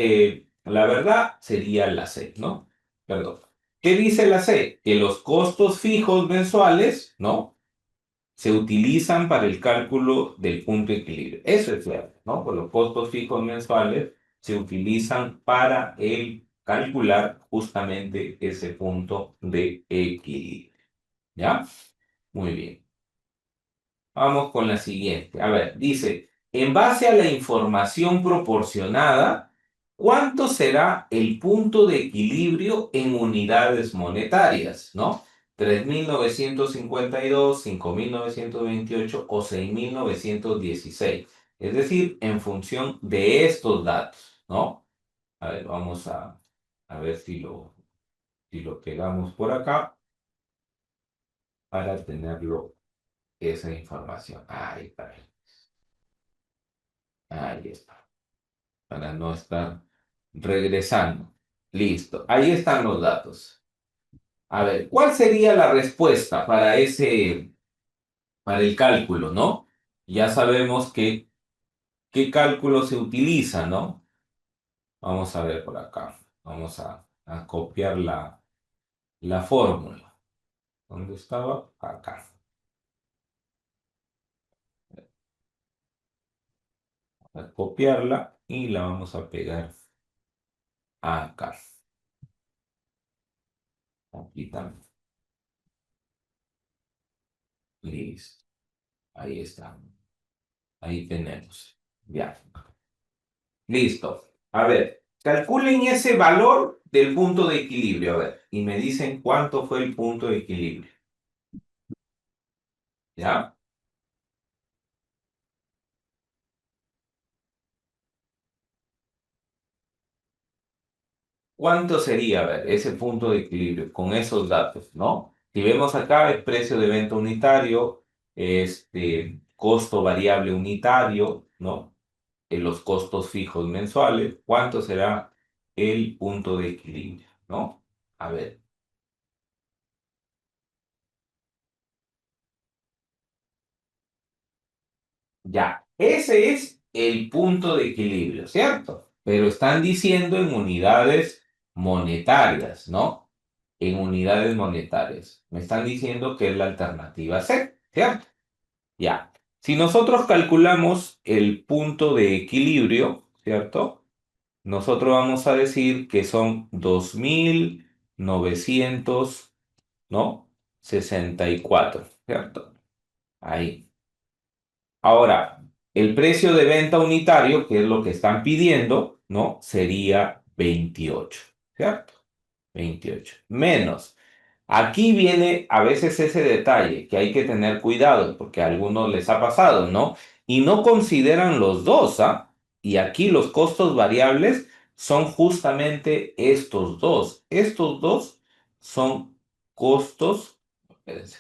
la verdad? Sería la C, ¿no? Perdón. ¿Qué dice la C? Que los costos fijos mensuales, ¿no? Se utilizan para el cálculo del punto de equilibrio. Eso es cierto, ¿no? Pues los costos fijos mensuales se utilizan para el calcular justamente ese punto de equilibrio. ¿Ya? Muy bien. Vamos con la siguiente. A ver, dice, en base a la información proporcionada, ¿cuánto será el punto de equilibrio en unidades monetarias? ¿No? 3.952, 5.928 o 6.916. Es decir, en función de estos datos, ¿no? A ver, vamos a ver si lo pegamos por acá para tenerlo esa información. Ahí está. Ahí está. Para no estar regresando. Listo. Ahí están los datos. A ver, ¿cuál sería la respuesta para el cálculo, ¿no? Ya sabemos qué cálculo se utiliza, ¿no? Vamos a ver por acá. Vamos a copiar la fórmula. ¿Dónde estaba? Acá. A copiarla y la vamos a pegar acá. Aquí también. Listo. Ahí está. Ahí tenemos. Ya. Listo. A ver, calculen ese valor del punto de equilibrio. A ver, y me dicen cuánto fue el punto de equilibrio. ¿Ya? ¿Cuánto sería, a ver, ese punto de equilibrio con esos datos, ¿no? Si vemos acá el precio de venta unitario, costo variable unitario, ¿no? Los costos fijos mensuales, ¿cuánto será el punto de equilibrio, ¿no? A ver. Ya, ese es el punto de equilibrio, ¿cierto? Pero están diciendo en unidades monetarias, ¿no? En unidades monetarias. Me están diciendo que es la alternativa C, ¿cierto? Ya. Si nosotros calculamos el punto de equilibrio, ¿cierto? Nosotros vamos a decir que son 2.900, ¿no? 64, ¿cierto? Ahí. Ahora, el precio de venta unitario, que es lo que están pidiendo, ¿no? Sería 28, ¿cierto? 28 menos. Aquí viene a veces ese detalle que hay que tener cuidado porque a algunos les ha pasado, ¿no? Y no consideran los dos, ¿ah? Y aquí los costos variables son justamente estos dos. Estos dos son costos, espérense,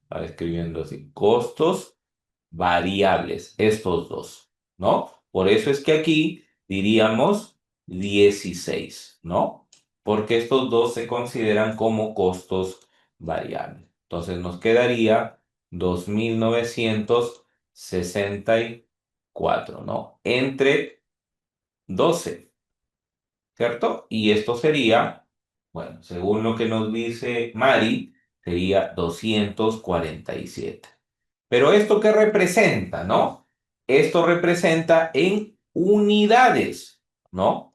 estaba escribiendo así, costos variables, estos dos, ¿no? Por eso es que aquí diríamos 16, ¿no? Porque estos dos se consideran como costos variables. Entonces nos quedaría 2.964, ¿no? Entre 12, ¿cierto? Y esto sería, bueno, según lo que nos dice Mari, sería 247. Pero ¿esto qué representa, no? Esto representa en unidades, ¿no?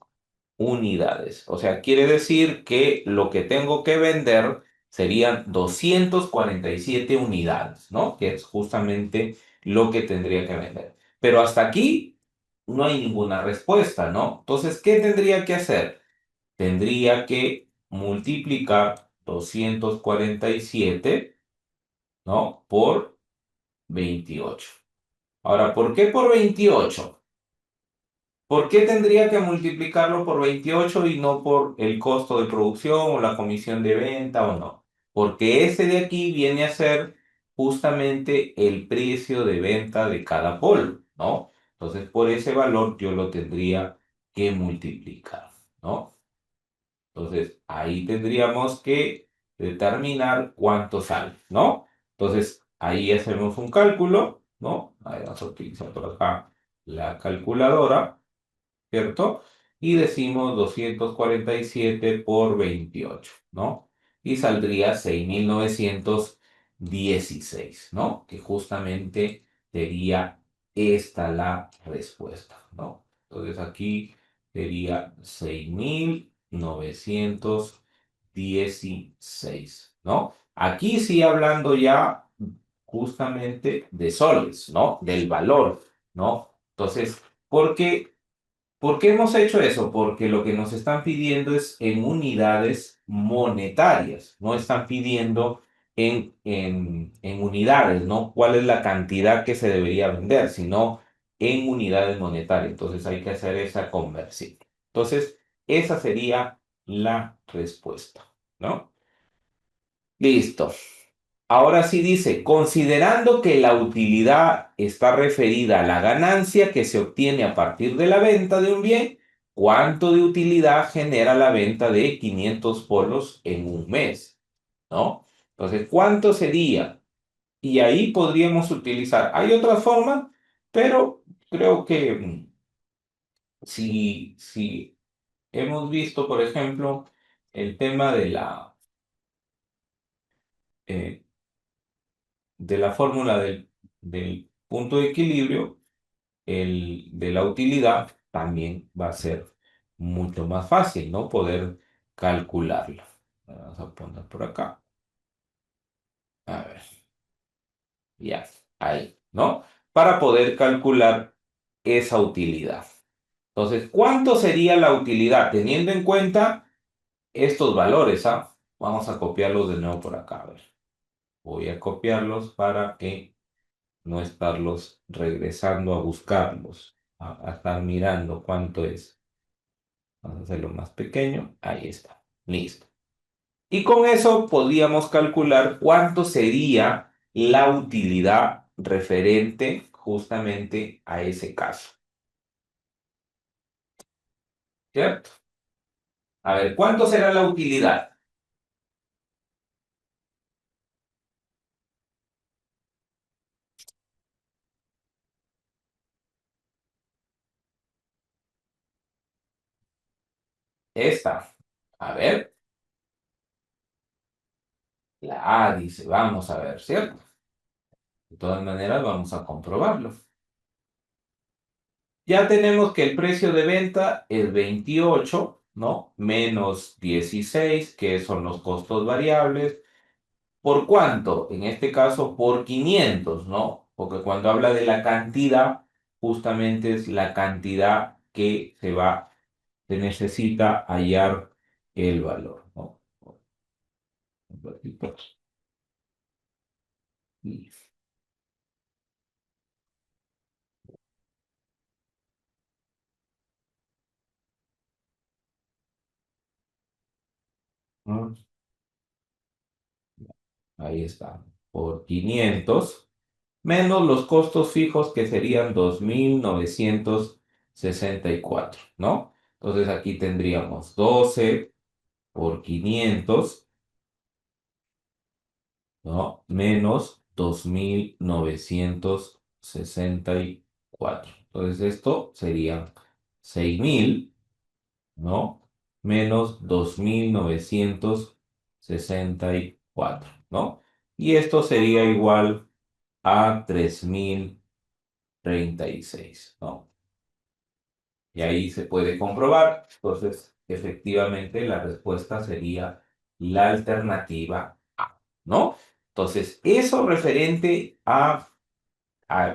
Unidades. O sea, quiere decir que lo que tengo que vender serían 247 unidades, ¿no? Que es justamente lo que tendría que vender. Pero hasta aquí no hay ninguna respuesta, ¿no? Entonces, ¿qué tendría que hacer? Tendría que multiplicar 247, ¿no? Por 28. Ahora, ¿por qué por 28? ¿Por qué tendría que multiplicarlo por 28 y no por el costo de producción o la comisión de venta o no? Porque ese de aquí viene a ser justamente el precio de venta de cada polvo, ¿no? Entonces, por ese valor yo lo tendría que multiplicar, ¿no? Entonces, ahí tendríamos que determinar cuánto sale, ¿no? Entonces, ahí hacemos un cálculo, ¿no? Ahí vamos a utilizar por acá la calculadora, ¿cierto? Y decimos 247 por 28, ¿no? Y saldría 6.916, ¿no? Que justamente sería esta la respuesta, ¿no? Entonces aquí sería 6.916, ¿no? Aquí sí hablando ya justamente de soles, ¿no? Del valor, ¿no? Entonces, ¿por qué hemos hecho eso? Porque lo que nos están pidiendo es en unidades monetarias, no están pidiendo en unidades, ¿no? ¿Cuál es la cantidad que se debería vender? Sino en unidades monetarias. Entonces hay que hacer esa conversión. Entonces, esa sería la respuesta, ¿no? Listo. Ahora sí dice, considerando que la utilidad está referida a la ganancia que se obtiene a partir de la venta de un bien, ¿cuánto de utilidad genera la venta de 500 polos en un mes? ¿No? Entonces, ¿cuánto sería? Y ahí podríamos utilizar. Hay otras formas, pero creo que si hemos visto, por ejemplo, el tema eh, de la fórmula del punto de equilibrio, el de la utilidad también va a ser mucho más fácil, ¿no? Poder calcularlo. Vamos a poner por acá. A ver, ya, ahí, ¿no? Para poder calcular esa utilidad. Entonces, ¿cuánto sería la utilidad teniendo en cuenta estos valores, ¿ah? Vamos a copiarlos de nuevo por acá. A ver, voy a copiarlos para que no estarlos regresando a buscarlos, a estar mirando cuánto es. Vamos a hacerlo más pequeño. Ahí está. Listo. Y con eso podríamos calcular cuánto sería la utilidad referente justamente a ese caso. ¿Cierto? A ver, ¿cuánto será la utilidad? Esta. A ver, la A dice, vamos a ver, ¿cierto? De todas maneras, vamos a comprobarlo. Ya tenemos que el precio de venta es 28, ¿no? Menos 16, que son los costos variables. ¿Por cuánto? En este caso, por 500, ¿no? Porque cuando habla de la cantidad, justamente es la cantidad que se necesita hallar el valor, ¿no? Ahí está, por 500 menos los costos fijos que serían 2.964, ¿no? Entonces aquí tendríamos 12 por 500, ¿no? Menos 2.964. Entonces esto sería 6.000, ¿no? Menos 2.964, ¿no? Y esto sería igual a 3.036, ¿no? Y ahí se puede comprobar. Entonces, efectivamente, la respuesta sería la alternativa A, ¿no? Entonces, eso referente a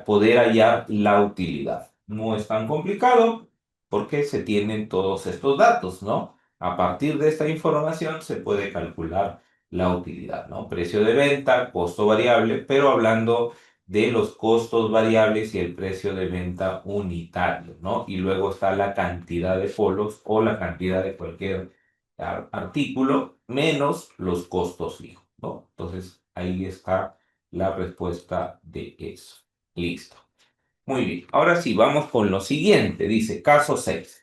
poder hallar la utilidad. No es tan complicado porque se tienen todos estos datos, ¿no? A partir de esta información se puede calcular la utilidad, ¿no? Precio de venta, costo variable, pero hablando de los costos variables y el precio de venta unitario, ¿no? Y luego está la cantidad de polos o la cantidad de cualquier artículo menos los costos fijos, ¿no? Entonces, ahí está la respuesta de eso. Listo. Muy bien. Ahora sí, vamos con lo siguiente. Dice, caso 6.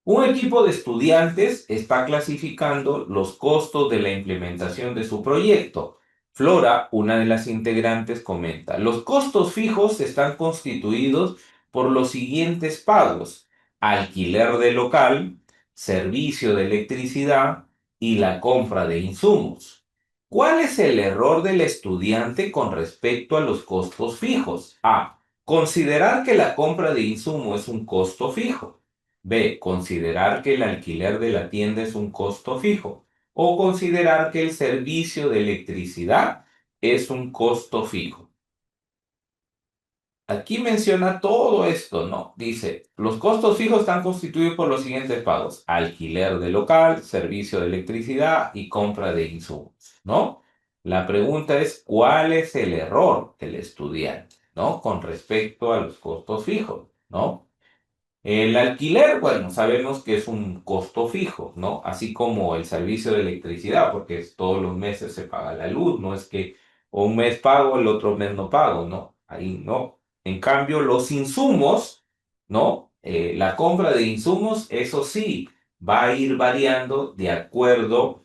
Un equipo de estudiantes está clasificando los costos de la implementación de su proyecto. Flora, una de las integrantes, comenta, los costos fijos están constituidos por los siguientes pagos: alquiler de local, servicio de electricidad y la compra de insumos. ¿Cuál es el error del estudiante con respecto a los costos fijos? A. Considerar que la compra de insumo es un costo fijo. B. Considerar que el alquiler de la tienda es un costo fijo. O considerar que el servicio de electricidad es un costo fijo. Aquí menciona todo esto, ¿no? Dice, los costos fijos están constituidos por los siguientes pagos: alquiler de local, servicio de electricidad y compra de insumos, ¿no? La pregunta es, ¿cuál es el error del estudiante, ¿no? Con respecto a los costos fijos, ¿no? El alquiler, bueno, sabemos que es un costo fijo, ¿no? Así como el servicio de electricidad, porque todos los meses se paga la luz, no es que un mes pago, el otro mes no pago, ¿no? Ahí no. En cambio, los insumos, ¿no? La compra de insumos, eso sí, va a ir variando de acuerdo,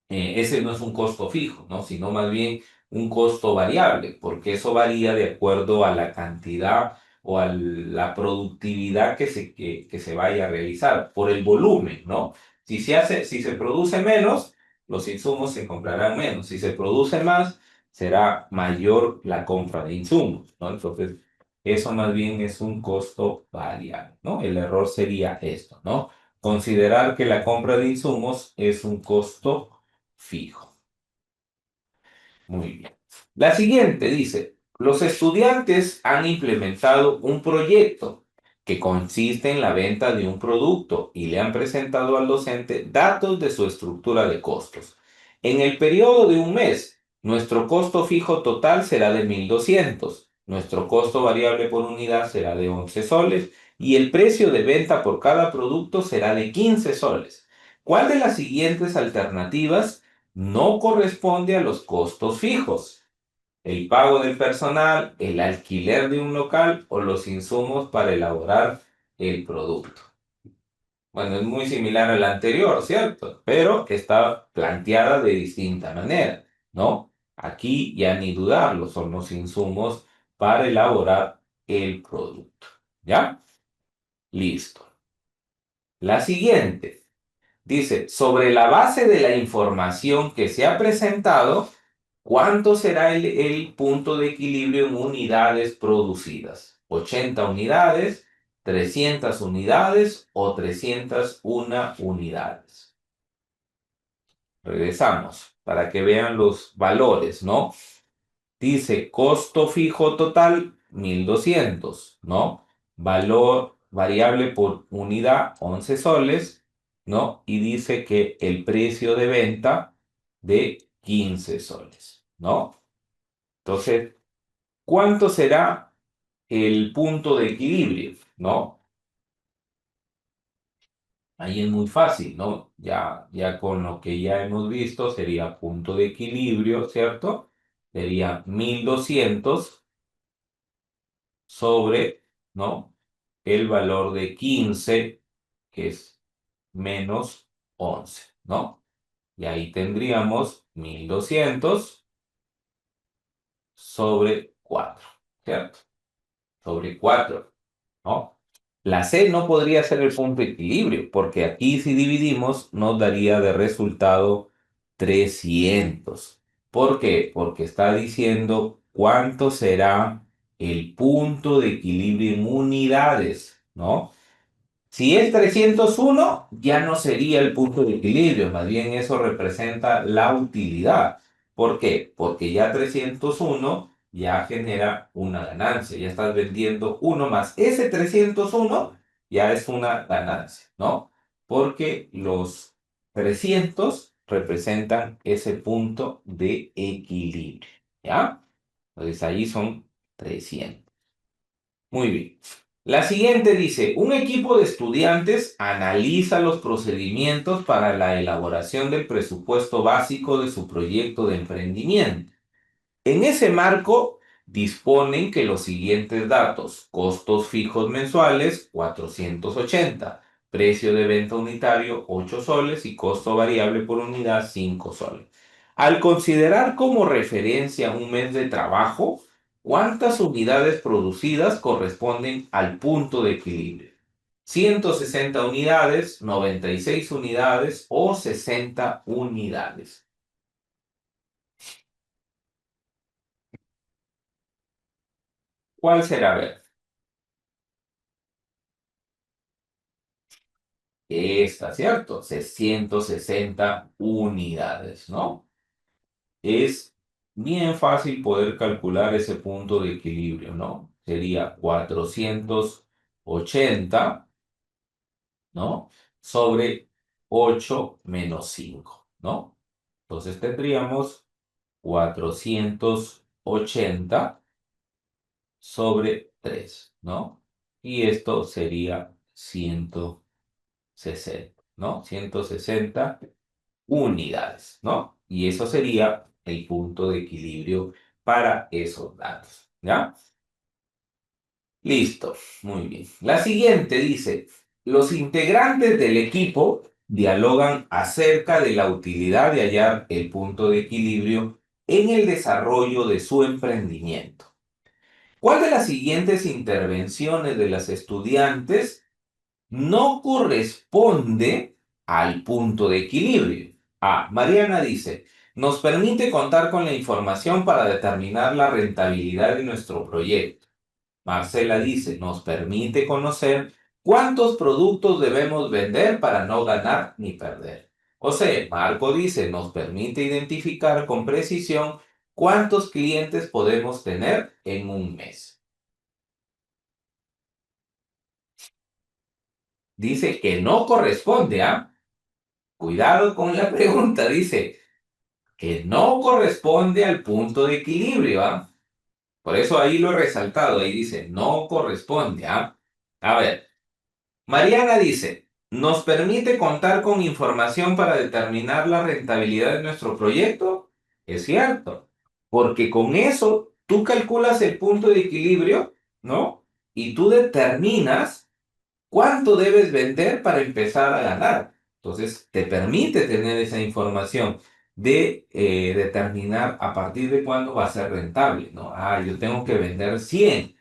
ese no es un costo fijo, ¿no? Sino más bien un costo variable, porque eso varía de acuerdo a la cantidad o a la productividad que se vaya a realizar, por el volumen, ¿no? Si se produce menos, los insumos se comprarán menos. Si se produce más, será mayor la compra de insumos, ¿no? Entonces, eso más bien es un costo variable, ¿no? El error sería esto, ¿no? Considerar que la compra de insumos es un costo fijo. Muy bien. La siguiente dice, los estudiantes han implementado un proyecto que consiste en la venta de un producto y le han presentado al docente datos de su estructura de costos. En el periodo de un mes, nuestro costo fijo total será de 1.200, nuestro costo variable por unidad será de 11 soles y el precio de venta por cada producto será de 15 soles. ¿Cuál de las siguientes alternativas no corresponde a los costos fijos? El pago del personal, el alquiler de un local o los insumos para elaborar el producto. Bueno, es muy similar a la anterior, ¿cierto? Pero está planteada de distinta manera, ¿no? Aquí ya ni dudarlo, son los insumos para elaborar el producto. ¿Ya? Listo. La siguiente. Dice, sobre la base de la información que se ha presentado, ¿Cuánto será el punto de equilibrio en unidades producidas? ¿80 unidades, 300 unidades o 301 unidades? Regresamos para que vean los valores, ¿no? Dice costo fijo total 1200, ¿no? Valor variable por unidad 11 soles, ¿no? Y dice que el precio de venta de 15 soles, ¿no? Entonces, ¿cuánto será el punto de equilibrio? ¿No? Ahí es muy fácil, ¿no? Ya con lo que ya hemos visto sería punto de equilibrio, ¿cierto? Sería 1200 sobre, ¿no? El valor de 15, que es menos 11, ¿no? Y ahí tendríamos 1200 sobre 4, ¿cierto? Sobre 4, ¿no? La C no podría ser el punto de equilibrio, porque aquí si dividimos nos daría de resultado 300. ¿Por qué? Porque está diciendo cuánto será el punto de equilibrio en unidades, ¿no? Si es 301, ya no sería el punto de equilibrio, más bien eso representa la utilidad. ¿Por qué? Porque ya 301 ya genera una ganancia, ya estás vendiendo uno más. Ese 301 ya es una ganancia, ¿no? Porque los 300 representan ese punto de equilibrio, ¿ya? Entonces ahí son 300. Muy bien. La siguiente dice, un equipo de estudiantes analiza los procedimientos para la elaboración del presupuesto básico de su proyecto de emprendimiento. En ese marco, disponen que los siguientes datos, costos fijos mensuales, 480, precio de venta unitario, 8 soles y costo variable por unidad, 5 soles. Al considerar como referencia un mes de trabajo, ¿cuántas unidades producidas corresponden al punto de equilibrio? 160 unidades, 96 unidades o 60 unidades. ¿Cuál será? A ver. Está cierto, 160 unidades, ¿no? Es bien fácil poder calcular ese punto de equilibrio, ¿no? Sería 480, ¿no? Sobre 8 menos 5, ¿no? Entonces tendríamos 480 sobre 3, ¿no? Y esto sería 160, ¿no? 160 unidades, ¿no? Y eso sería el punto de equilibrio para esos datos, ¿ya? Listo, muy bien. La siguiente dice, los integrantes del equipo dialogan acerca de la utilidad de hallar el punto de equilibrio en el desarrollo de su emprendimiento. ¿Cuál de las siguientes intervenciones de las estudiantes no corresponde al punto de equilibrio? A. Mariana dice, nos permite contar con la información para determinar la rentabilidad de nuestro proyecto. Marcela dice, nos permite conocer cuántos productos debemos vender para no ganar ni perder. O sea, Marco dice, nos permite identificar con precisión cuántos clientes podemos tener en un mes. Dice que no corresponde, ¿ah? Cuidado con la pregunta, dice que no corresponde al punto de equilibrio, ¿ah? Por eso ahí lo he resaltado, ahí dice no corresponde, ¿ah? A ver, Mariana dice, ¿nos permite contar con información para determinar la rentabilidad de nuestro proyecto? Es cierto, porque con eso tú calculas el punto de equilibrio, ¿no? Y tú determinas ¿cuánto debes vender para empezar a ganar? Entonces, te permite tener esa información de determinar a partir de cuándo va a ser rentable, ¿no? Ah, yo tengo que vender 100.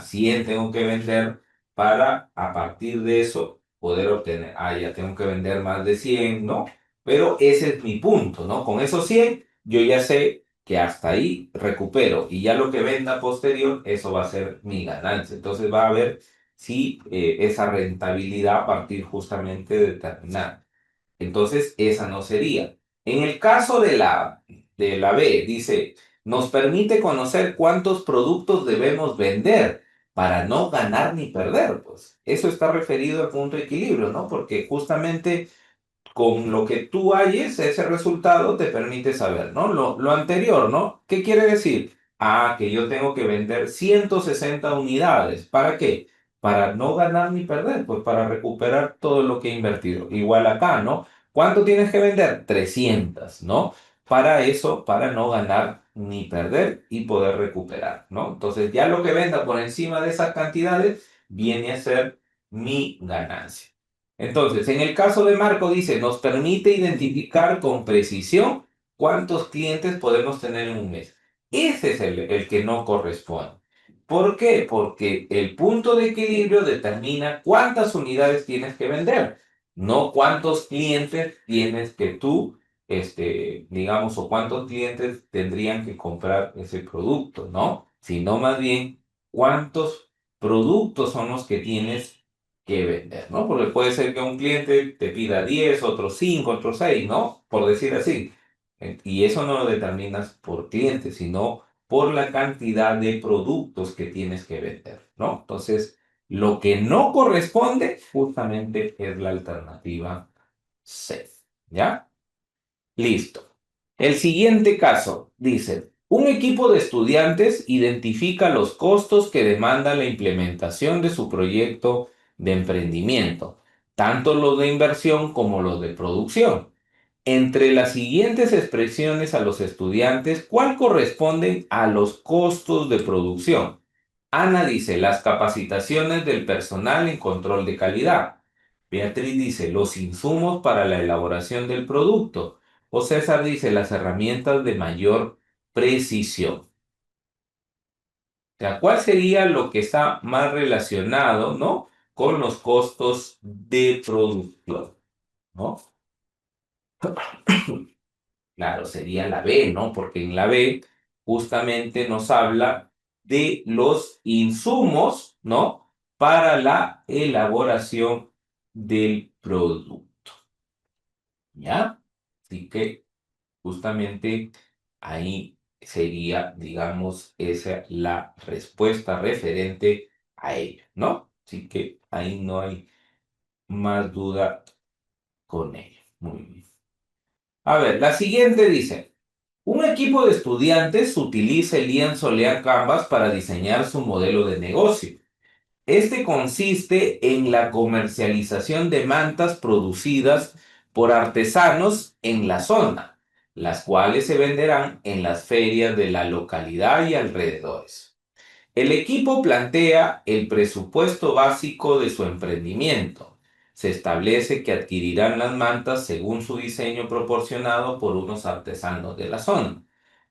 100 tengo que vender para a partir de eso poder obtener. Ya tengo que vender más de 100, ¿no? Pero ese es mi punto, ¿no? Con esos 100 yo ya sé que hasta ahí recupero y ya lo que venda posterior, eso va a ser mi ganancia. Entonces va a haber si esa rentabilidad a partir justamente de determinar. Entonces, esa no sería. En el caso de la B, dice, nos permite conocer cuántos productos debemos vender para no ganar ni perder. Pues eso está referido al punto de equilibrio, ¿no? Porque justamente con lo que tú halles, ese resultado te permite saber, ¿no? Lo anterior, ¿no? ¿Qué quiere decir? Ah, que yo tengo que vender 160 unidades. ¿Para qué? Para no ganar ni perder, pues para recuperar todo lo que he invertido. Igual acá, ¿no? ¿Cuánto tienes que vender? 300, ¿no? Para eso, para no ganar ni perder y poder recuperar, ¿no? Entonces, ya lo que venda por encima de esas cantidades viene a ser mi ganancia. Entonces, en el caso de Marco dice, nos permite identificar con precisión cuántos clientes podemos tener en un mes. Ese es el que no corresponde. ¿Por qué? Porque el punto de equilibrio determina cuántas unidades tienes que vender, no cuántos clientes tienes que tú, digamos, o cuántos clientes tendrían que comprar ese producto, ¿no? Sino más bien cuántos productos son los que tienes que vender, ¿no? Porque puede ser que un cliente te pida 10, otros 5, otros 6, ¿no? Por decir así. Y eso no lo determinas por cliente, sino por la cantidad de productos que tienes que vender, ¿no? Entonces, lo que no corresponde justamente es la alternativa C, ¿ya? Listo. El siguiente caso dice, un equipo de estudiantes identifica los costos que demanda la implementación de su proyecto de emprendimiento, tanto los de inversión como los de producción. Entre las siguientes expresiones a los estudiantes, ¿cuál corresponden a los costos de producción? Ana dice, las capacitaciones del personal en control de calidad. Beatriz dice, los insumos para la elaboración del producto. O César dice, las herramientas de mayor precisión. O sea, ¿cuál sería lo que está más relacionado, ¿no? Con los costos de producción, ¿no? Claro, sería la B, ¿no? Porque en la B justamente nos habla de los insumos, ¿no? Para la elaboración del producto, ¿ya? Así que justamente ahí sería, digamos, esa la respuesta referente a ello, ¿no? Así que ahí no hay más duda con ello. Muy bien. A ver, la siguiente dice, un equipo de estudiantes utiliza el lienzo Lean Canvas para diseñar su modelo de negocio. Este consiste en la comercialización de mantas producidas por artesanos en la zona, las cuales se venderán en las ferias de la localidad y alrededores. El equipo plantea el presupuesto básico de su emprendimiento. Se establece que adquirirán las mantas según su diseño proporcionado por unos artesanos de la zona,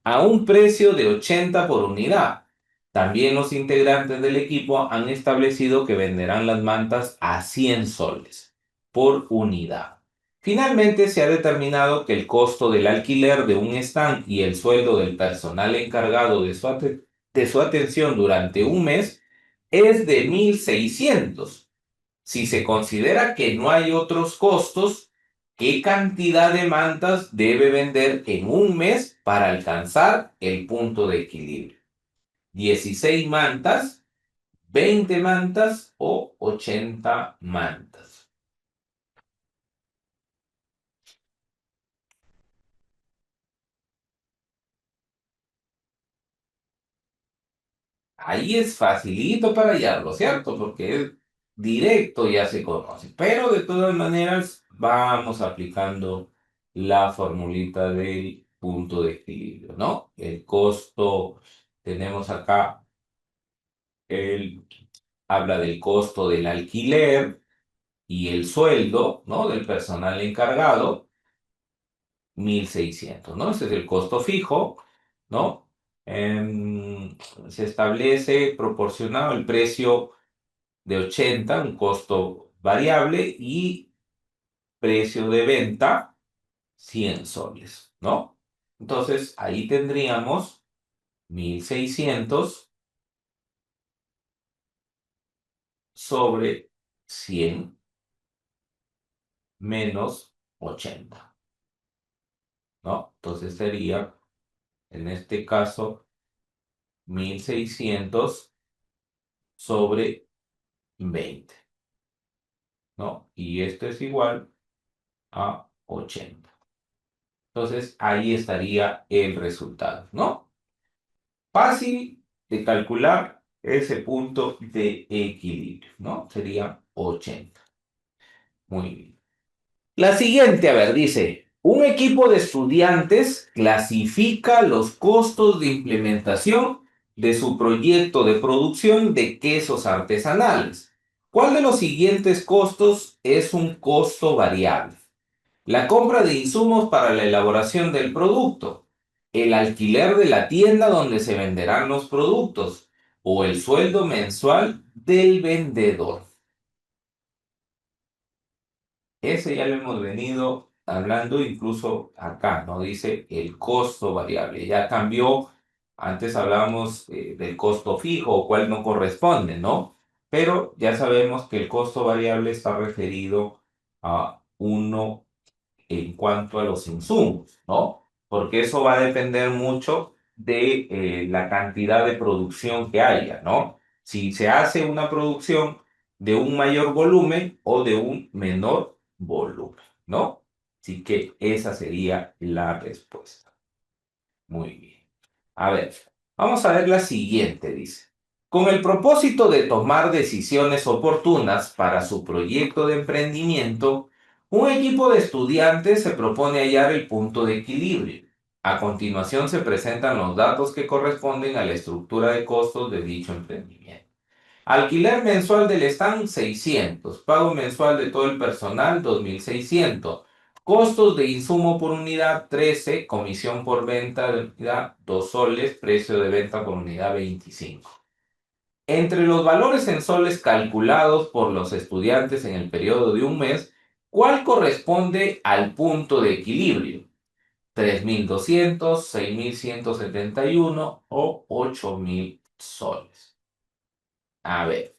a un precio de 80 por unidad. También los integrantes del equipo han establecido que venderán las mantas a 100 soles por unidad. Finalmente, se ha determinado que el costo del alquiler de un stand y el sueldo del personal encargado de su atención durante un mes es de 1.600. Si se considera que no hay otros costos, ¿qué cantidad de mantas debe vender en un mes para alcanzar el punto de equilibrio? ¿16 mantas, 20 mantas o 80 mantas? Ahí es facilito para hallarlo, ¿cierto? Porque es directo, ya se conoce. Pero de todas maneras, vamos aplicando la formulita del punto de equilibrio, ¿no? El costo, tenemos acá, él habla del costo del alquiler y el sueldo, ¿no? Del personal encargado, 1.600, ¿no? Ese es el costo fijo, ¿no? Se establece proporcionado el precio de 80, un costo variable, y precio de venta, 100 soles, ¿no? Entonces, ahí tendríamos 1600 sobre 100 menos 80, ¿no? Entonces sería, en este caso, 1600 sobre 20, ¿no? Y esto es igual a 80. Entonces, ahí estaría el resultado, ¿no? Fácil de calcular ese punto de equilibrio, ¿no? Sería 80. Muy bien. La siguiente, a ver, dice, un equipo de estudiantes clasifica los costos de implementación de su proyecto de producción de quesos artesanales. ¿Cuál de los siguientes costos es un costo variable? La compra de insumos para la elaboración del producto, el alquiler de la tienda donde se venderán los productos o el sueldo mensual del vendedor. Ese ya lo hemos venido hablando incluso acá, ¿no? Dice el costo variable. Ya cambió, antes hablábamos del costo fijo o cuál no corresponde, ¿no? Pero ya sabemos que el costo variable está referido a uno en cuanto a los insumos, ¿no? Porque eso va a depender mucho de la cantidad de producción que haya, ¿no? Si se hace una producción de un mayor volumen o de un menor volumen, ¿no? Así que esa sería la respuesta. Muy bien. A ver, vamos a ver la siguiente, dice. Con el propósito de tomar decisiones oportunas para su proyecto de emprendimiento, un equipo de estudiantes se propone hallar el punto de equilibrio. A continuación se presentan los datos que corresponden a la estructura de costos de dicho emprendimiento. Alquiler mensual del stand 600, pago mensual de todo el personal 2600, costos de insumo por unidad 13, comisión por venta de unidad 2 soles, precio de venta por unidad 25. Entre los valores en soles calculados por los estudiantes en el periodo de un mes, ¿cuál corresponde al punto de equilibrio? 3200, 6171 o 8000 soles. A ver.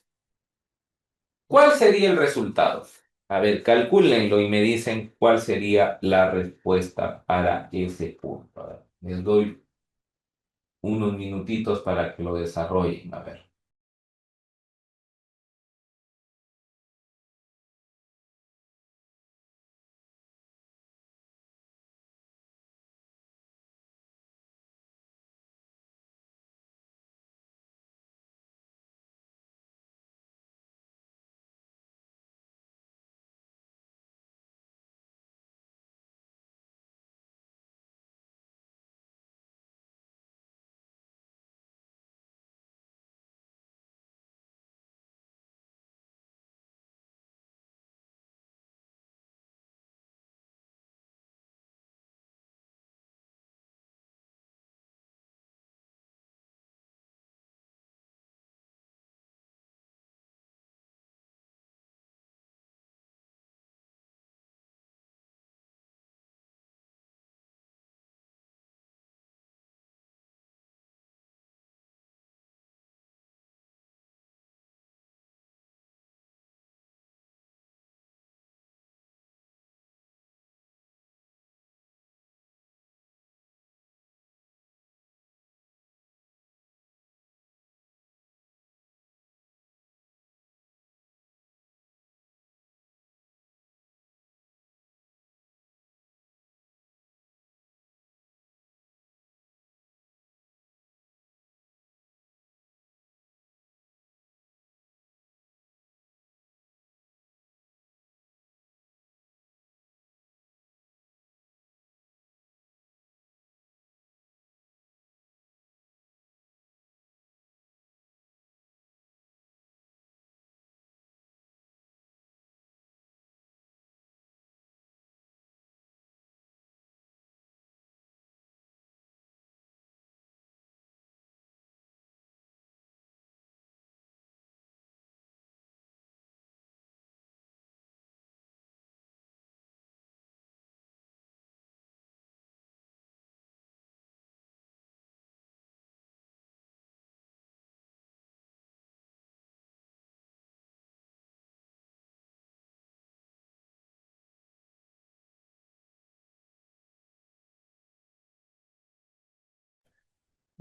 ¿Cuál sería el resultado? A ver, calcúlenlo y me dicen cuál sería la respuesta para ese punto. A ver, les doy unos minutitos para que lo desarrollen. A ver.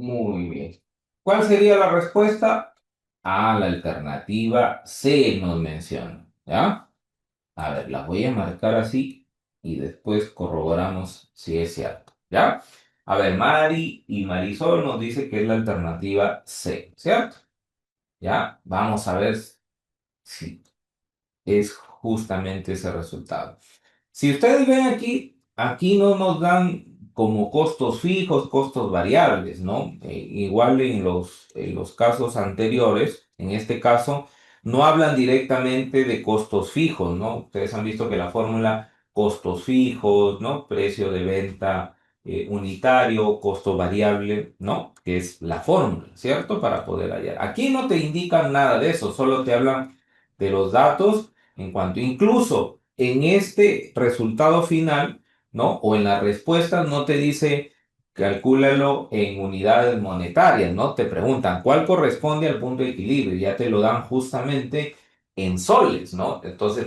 Muy bien. ¿Cuál sería la respuesta? Ah, la alternativa C nos menciona, ¿ya? A ver, la voy a marcar así y después corroboramos si es cierto, ¿ya? A ver, Mari y Marisol nos dice que es la alternativa C, ¿cierto? ¿Ya? Vamos a ver si es justamente ese resultado. Si ustedes ven aquí, aquí no nos dan como costos fijos, costos variables, ¿no? Igual en los casos anteriores, en este caso, no hablan directamente de costos fijos, ¿no? Ustedes han visto que la fórmula costos fijos, ¿no? Precio de venta unitario, costo variable, ¿no? Que es la fórmula, ¿cierto? Para poder hallar. Aquí no te indican nada de eso, solo te hablan de los datos en cuanto, incluso en este resultado final, ¿no? O en la respuesta no te dice calcúlalo en unidades monetarias, ¿no? Te preguntan cuál corresponde al punto de equilibrio, ya te lo dan justamente en soles, ¿no? Entonces,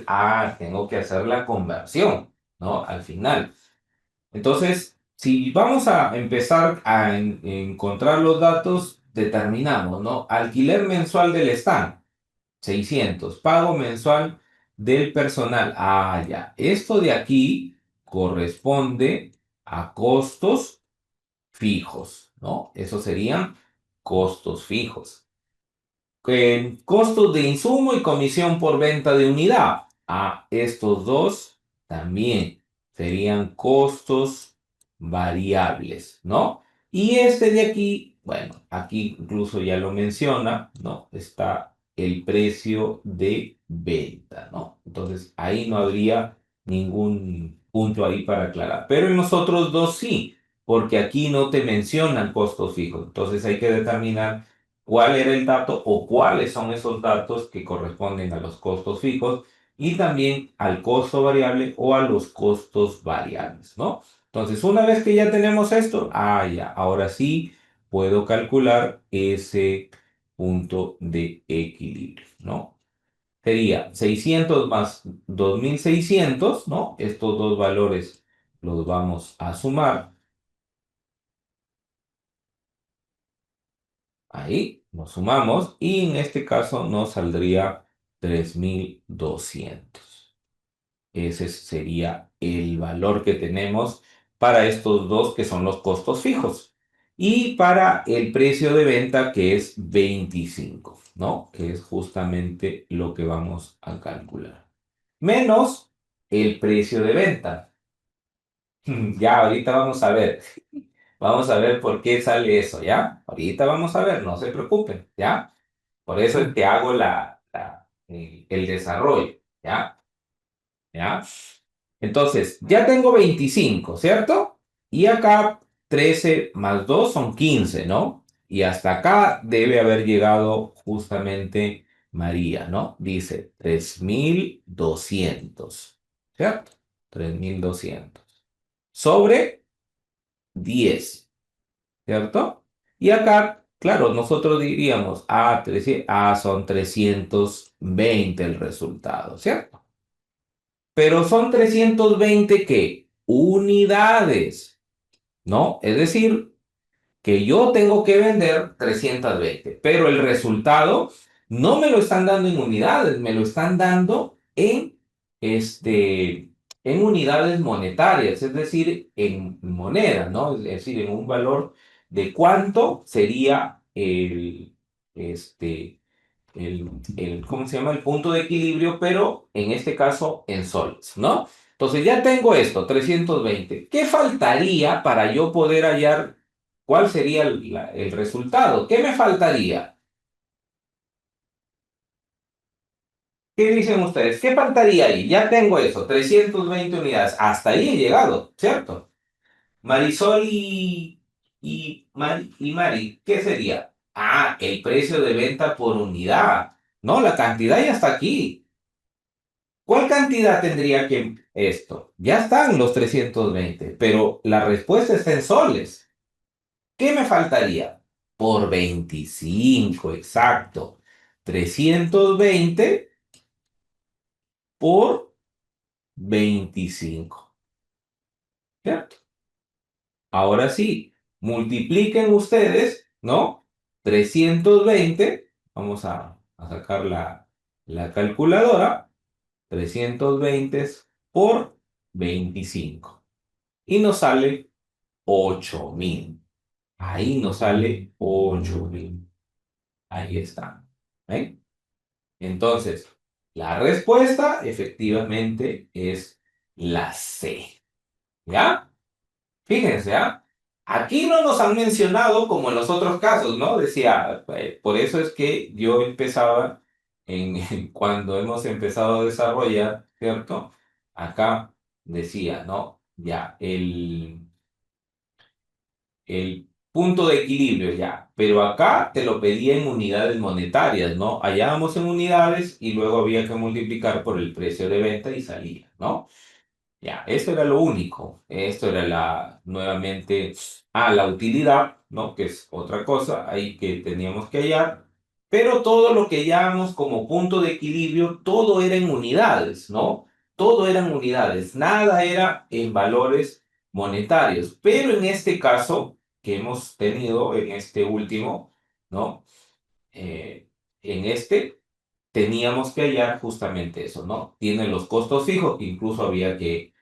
tengo que hacer la conversión, ¿no? Al final. Entonces, si vamos a empezar a encontrar los datos, determinamos, ¿no? Alquiler mensual del stand. 600. Pago mensual del personal. Ya. Esto de aquí corresponde a costos fijos, ¿no? Eso serían costos fijos. Costos de insumo y comisión por venta de unidad. Estos dos también serían costos variables, ¿no? Y este de aquí, bueno, aquí incluso ya lo menciona, ¿no? Está el precio de venta, ¿no? Entonces ahí no habría ningún punto ahí para aclarar. Pero en los otros dos sí, porque aquí no te mencionan costos fijos. Entonces hay que determinar cuál era el dato o cuáles son esos datos que corresponden a los costos fijos y también al costo variable o a los costos variables, ¿no? Entonces, una vez que ya tenemos esto, ya, ahora sí puedo calcular ese punto de equilibrio, ¿no? Sería 600 más 2600, ¿no? Estos dos valores los vamos a sumar. Ahí nos sumamos y en este caso nos saldría 3200. Ese sería el valor que tenemos para estos dos que son los costos fijos. Y para el precio de venta que es 25, ¿no? Que es justamente lo que vamos a calcular. Menos el precio de venta. Ya, ahorita vamos a ver. Vamos a ver por qué sale eso, ¿ya? Ahorita vamos a ver, no se preocupen, ¿ya? Por eso es que hago el desarrollo, ¿ya? ¿Ya? Entonces, ya tengo 25, ¿cierto? Y acá 13 más 2 son 15, ¿no? Y hasta acá debe haber llegado justamente María, ¿no? Dice 3200, ¿cierto? 3200 sobre 10. ¿Cierto? Y acá, claro, nosotros diríamos, son 320 el resultado, ¿cierto? Pero son 320 ¿qué? Unidades, ¿no? Es decir, que yo tengo que vender 320, pero el resultado no me lo están dando en unidades, me lo están dando en unidades monetarias, es decir, en moneda, ¿no? Es decir, en un valor de cuánto sería ¿cómo se llama? El punto de equilibrio, pero en este caso en soles, ¿no? Entonces ya tengo esto, 320. ¿Qué faltaría para yo poder hallar cuál sería el resultado? ¿Qué me faltaría? ¿Qué dicen ustedes? ¿Qué faltaría ahí? Ya tengo eso, 320 unidades. Hasta ahí he llegado, ¿cierto? Marisol y Mari, ¿qué sería? El precio de venta por unidad. No, la cantidad ya está aquí. ¿Cuál cantidad tendría que esto? Ya están los 320, pero la respuesta está en soles. ¿Qué me faltaría? Por 25, exacto. 320 por 25, ¿cierto? Ahora sí, multipliquen ustedes ¿no? 320, vamos a sacar la calculadora, 320 por 25. Y nos sale 8.000. Ahí nos sale 8.000. Ahí está. ¿Ven? Entonces, la respuesta efectivamente es la C. ¿Ya? Fíjense, ¿ah? Aquí no nos han mencionado como en los otros casos, ¿no? Decía, por eso es que yo empezaba cuando hemos empezado a desarrollar, ¿cierto? Acá decía, ¿no? Ya, el punto de equilibrio, ya. Pero acá te lo pedía en unidades monetarias, ¿no? Allá vamos en unidades y luego había que multiplicar por el precio de venta y salía, ¿no? Ya, eso era lo único. Esto era nuevamente, la utilidad, ¿no? Que es otra cosa ahí que teníamos que hallar. Pero todo lo que hallábamos como punto de equilibrio, todo era en unidades, ¿no? Todo eran unidades, nada era en valores monetarios. Pero en este caso que hemos tenido, en este último, ¿no? En este teníamos que hallar justamente eso, ¿no? Tienen los costos fijos, incluso había que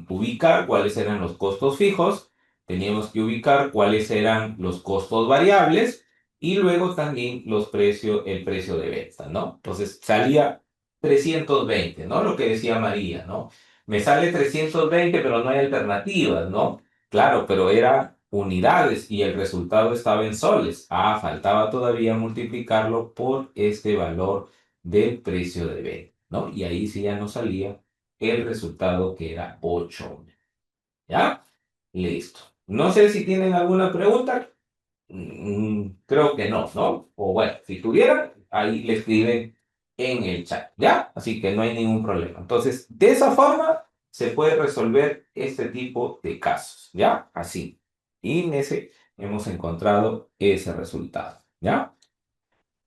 ubicar cuáles eran los costos fijos, teníamos que ubicar cuáles eran los costos variables y luego también el precio de venta, ¿no? Entonces salía 320, ¿no? Lo que decía María, ¿no? Me sale 320, pero no hay alternativas, ¿no? Claro, pero era unidades y el resultado estaba en soles. Faltaba todavía multiplicarlo por este valor del precio de venta, ¿no? Y ahí sí ya nos salía el resultado que era 8. ¿Ya? Listo. No sé si tienen alguna pregunta. Creo que no, ¿no? O bueno, si tuvieran, ahí le escriben en el chat, ¿ya? Así que no hay ningún problema. Entonces, de esa forma se puede resolver este tipo de casos, ¿ya? Así. Y en ese hemos encontrado ese resultado, ¿ya?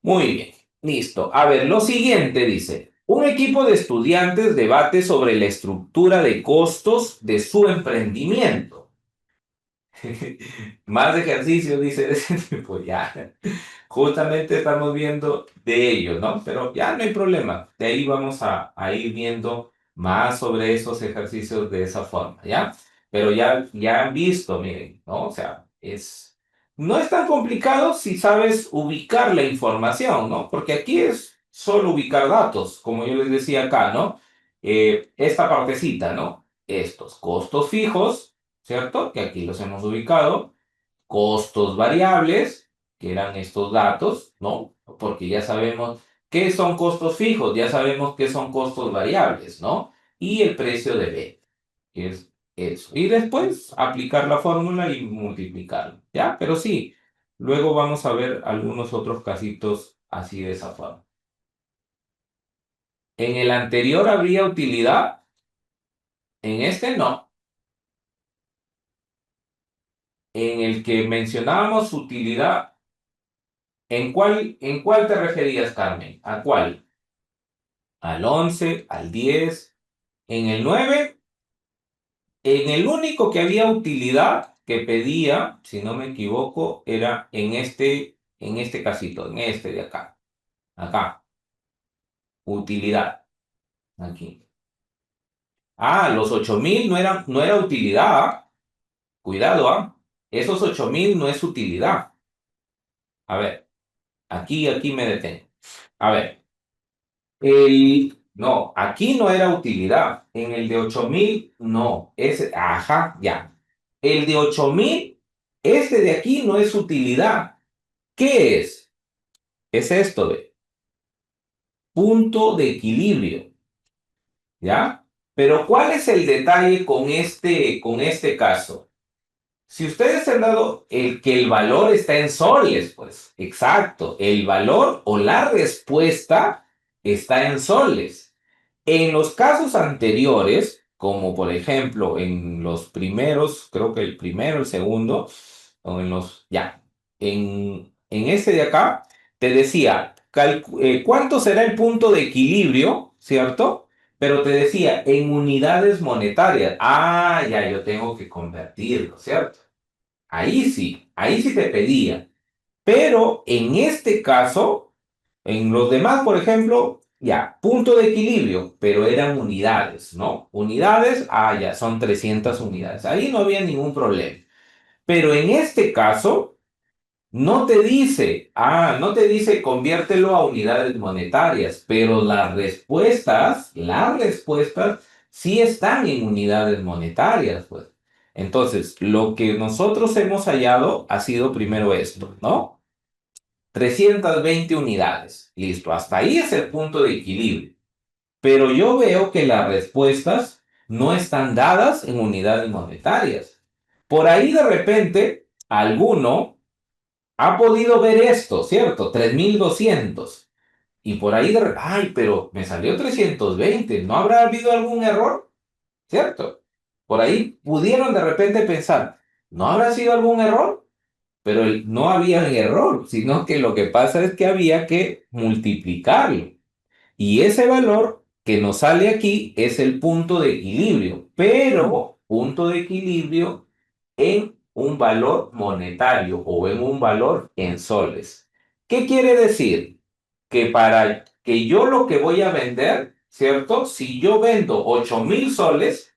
Muy bien, listo. A ver, lo siguiente dice, un equipo de estudiantes debate sobre la estructura de costos de su emprendimiento. Más ejercicio, dice, de ese tipo, ya. Justamente estamos viendo de ello, ¿no? Pero ya no hay problema. De ahí vamos a ir viendo más sobre esos ejercicios de esa forma, ¿ya? Pero ya han visto, miren, ¿no? O sea, no es tan complicado si sabes ubicar la información, ¿no? Porque aquí es solo ubicar datos, como yo les decía acá, ¿no? Esta partecita, ¿no? Estos costos fijos, ¿cierto? Que aquí los hemos ubicado, costos variables, que eran estos datos, ¿no? Porque ya sabemos qué son costos fijos, ya sabemos qué son costos variables, ¿no? Y el precio de venta, que es eso. Y después aplicar la fórmula y multiplicarlo, ¿ya? Pero sí, luego vamos a ver algunos otros casitos así de esa forma. En el anterior habría utilidad, en este no. En el que mencionábamos utilidad, ¿en cuál te referías, Carmen? ¿A cuál? ¿Al 11, al 10, en el 9? En el único que había utilidad que pedía, si no me equivoco, era en este casito, en este de acá. Acá, utilidad. Aquí. Los 8.000 no era utilidad. Cuidado, ¿ah? Esos 8.000 no es utilidad. A ver, aquí me detengo. A ver. No, aquí no era utilidad. En el de 8.000, no. Ajá, ya. El de 8.000, este de aquí no es utilidad. ¿Qué es? Es esto de punto de equilibrio, ¿ya? Pero ¿cuál es el detalle con este caso? Si ustedes han dado que el valor está en soles, pues, exacto, el valor o la respuesta está en soles. En los casos anteriores, como por ejemplo en los primeros, creo que el primero, el segundo, o en este de acá, te decía, ¿cuánto será el punto de equilibrio? ¿Cierto? Pero te decía, en unidades monetarias. Ya, yo tengo que convertirlo, ¿cierto? Ahí sí te pedía. Pero en este caso, en los demás, por ejemplo, ya, punto de equilibrio, pero eran unidades, ¿no? Unidades, ya, son 300 unidades. Ahí no había ningún problema. Pero en este caso, no te dice conviértelo a unidades monetarias, pero las respuestas sí están en unidades monetarias, pues. Entonces, lo que nosotros hemos hallado ha sido primero esto, ¿no? 320 unidades. Listo, hasta ahí es el punto de equilibrio. Pero yo veo que las respuestas no están dadas en unidades monetarias. Por ahí de repente, alguno ha podido ver esto, ¿cierto? 3200. Y por ahí ay, pero me salió 320. ¿No habrá habido algún error? ¿Cierto? Por ahí pudieron de repente pensar, ¿no habrá sido algún error? Pero no había error, sino que lo que pasa es que había que multiplicarlo. Y ese valor que nos sale aquí es el punto de equilibrio, pero punto de equilibrio en un valor monetario o en un valor en soles. ¿Qué quiere decir? Que para que yo lo que voy a vender, ¿cierto? Si yo vendo 8.000 soles,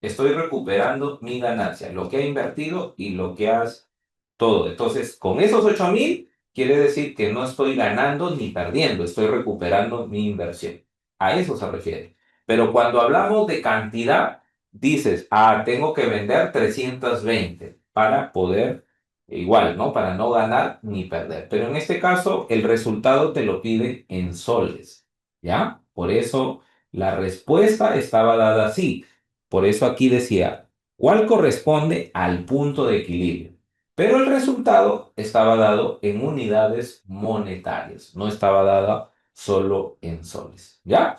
estoy recuperando mi ganancia, lo que ha invertido y lo que has todo. Entonces, con esos 8.000, quiere decir que no estoy ganando ni perdiendo, estoy recuperando mi inversión. A eso se refiere. Pero cuando hablamos de cantidad, dices, tengo que vender 320 para poder, igual, ¿no? Para no ganar ni perder. Pero en este caso, el resultado te lo pide en soles, ¿ya? Por eso la respuesta estaba dada así. Por eso aquí decía, ¿cuál corresponde al punto de equilibrio? Pero el resultado estaba dado en unidades monetarias, no estaba dado solo en soles, ¿ya?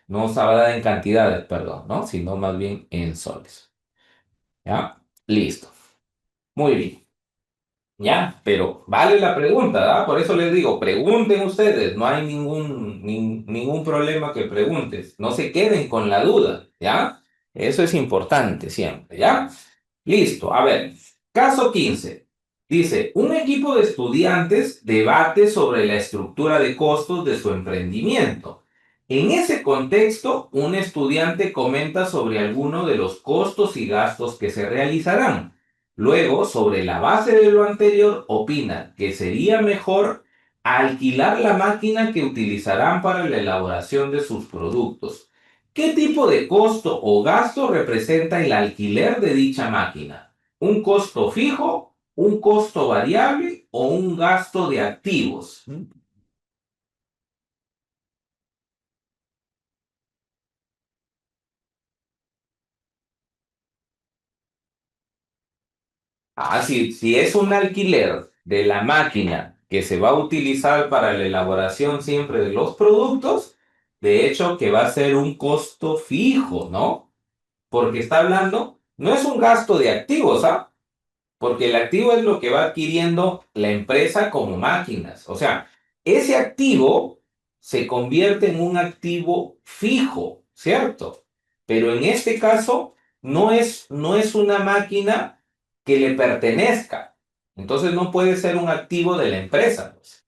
No estaba dada en cantidades, perdón, ¿no? Sino más bien en soles, ¿ya? Listo. Muy bien. Ya, pero vale la pregunta, ¿verdad? Por eso les digo, pregunten ustedes, no hay ningún problema que preguntes, no se queden con la duda, ¿ya? Eso es importante siempre, ¿ya? Listo, a ver, caso 15. Dice, un equipo de estudiantes debate sobre la estructura de costos de su emprendimiento. En ese contexto, un estudiante comenta sobre alguno de los costos y gastos que se realizarán. Luego, sobre la base de lo anterior, opina que sería mejor alquilar la máquina que utilizarán para la elaboración de sus productos. ¿Qué tipo de costo o gasto representa el alquiler de dicha máquina? ¿Un costo fijo, un costo variable o un gasto de activos? Si es un alquiler de la máquina que se va a utilizar para la elaboración siempre de los productos, de hecho que va a ser un costo fijo, ¿no? Porque está hablando, no es un gasto de activos, ¿ah? Porque el activo es lo que va adquiriendo la empresa como máquinas. O sea, ese activo se convierte en un activo fijo, ¿cierto? Pero en este caso no es una máquina que le pertenezca. Entonces no puede ser un activo de la empresa, pues.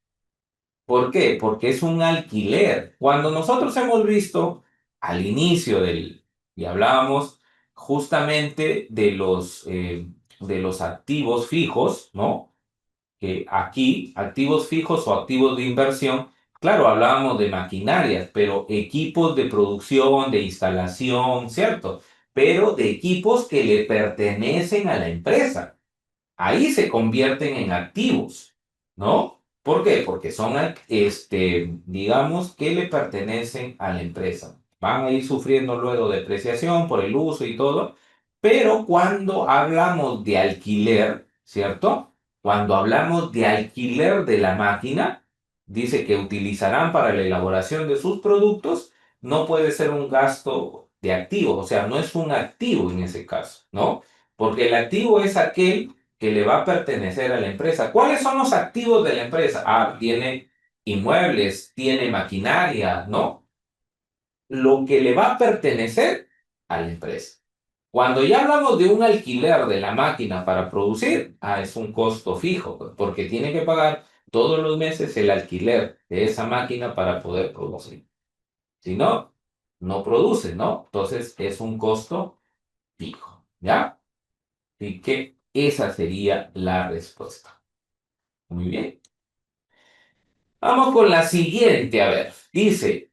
¿Por qué? Porque es un alquiler. Cuando nosotros hemos visto al inicio y hablábamos justamente de los activos fijos, ¿no? Que aquí, activos fijos o activos de inversión, claro, hablábamos de maquinarias, pero equipos de producción, de instalación, ¿cierto? Pero de equipos que le pertenecen a la empresa. Ahí se convierten en activos, ¿no? ¿Por qué? Porque son, digamos, que le pertenecen a la empresa. Van a ir sufriendo luego depreciación por el uso y todo, pero cuando hablamos de alquiler, ¿cierto? Cuando hablamos de alquiler de la máquina, dice que utilizarán para la elaboración de sus productos, no puede ser un gasto de activo, o sea, no es un activo en ese caso, ¿no? Porque el activo es aquel que le va a pertenecer a la empresa. ¿Cuáles son los activos de la empresa? Tiene inmuebles, tiene maquinaria, ¿no? Lo que le va a pertenecer a la empresa. Cuando ya hablamos de un alquiler de la máquina para producir, es un costo fijo, pues, porque tiene que pagar todos los meses el alquiler de esa máquina para poder producir. Si no, no produce, ¿no? Entonces es un costo fijo, ¿ya? Así que esa sería la respuesta. Muy bien. Vamos con la siguiente, a ver. Dice,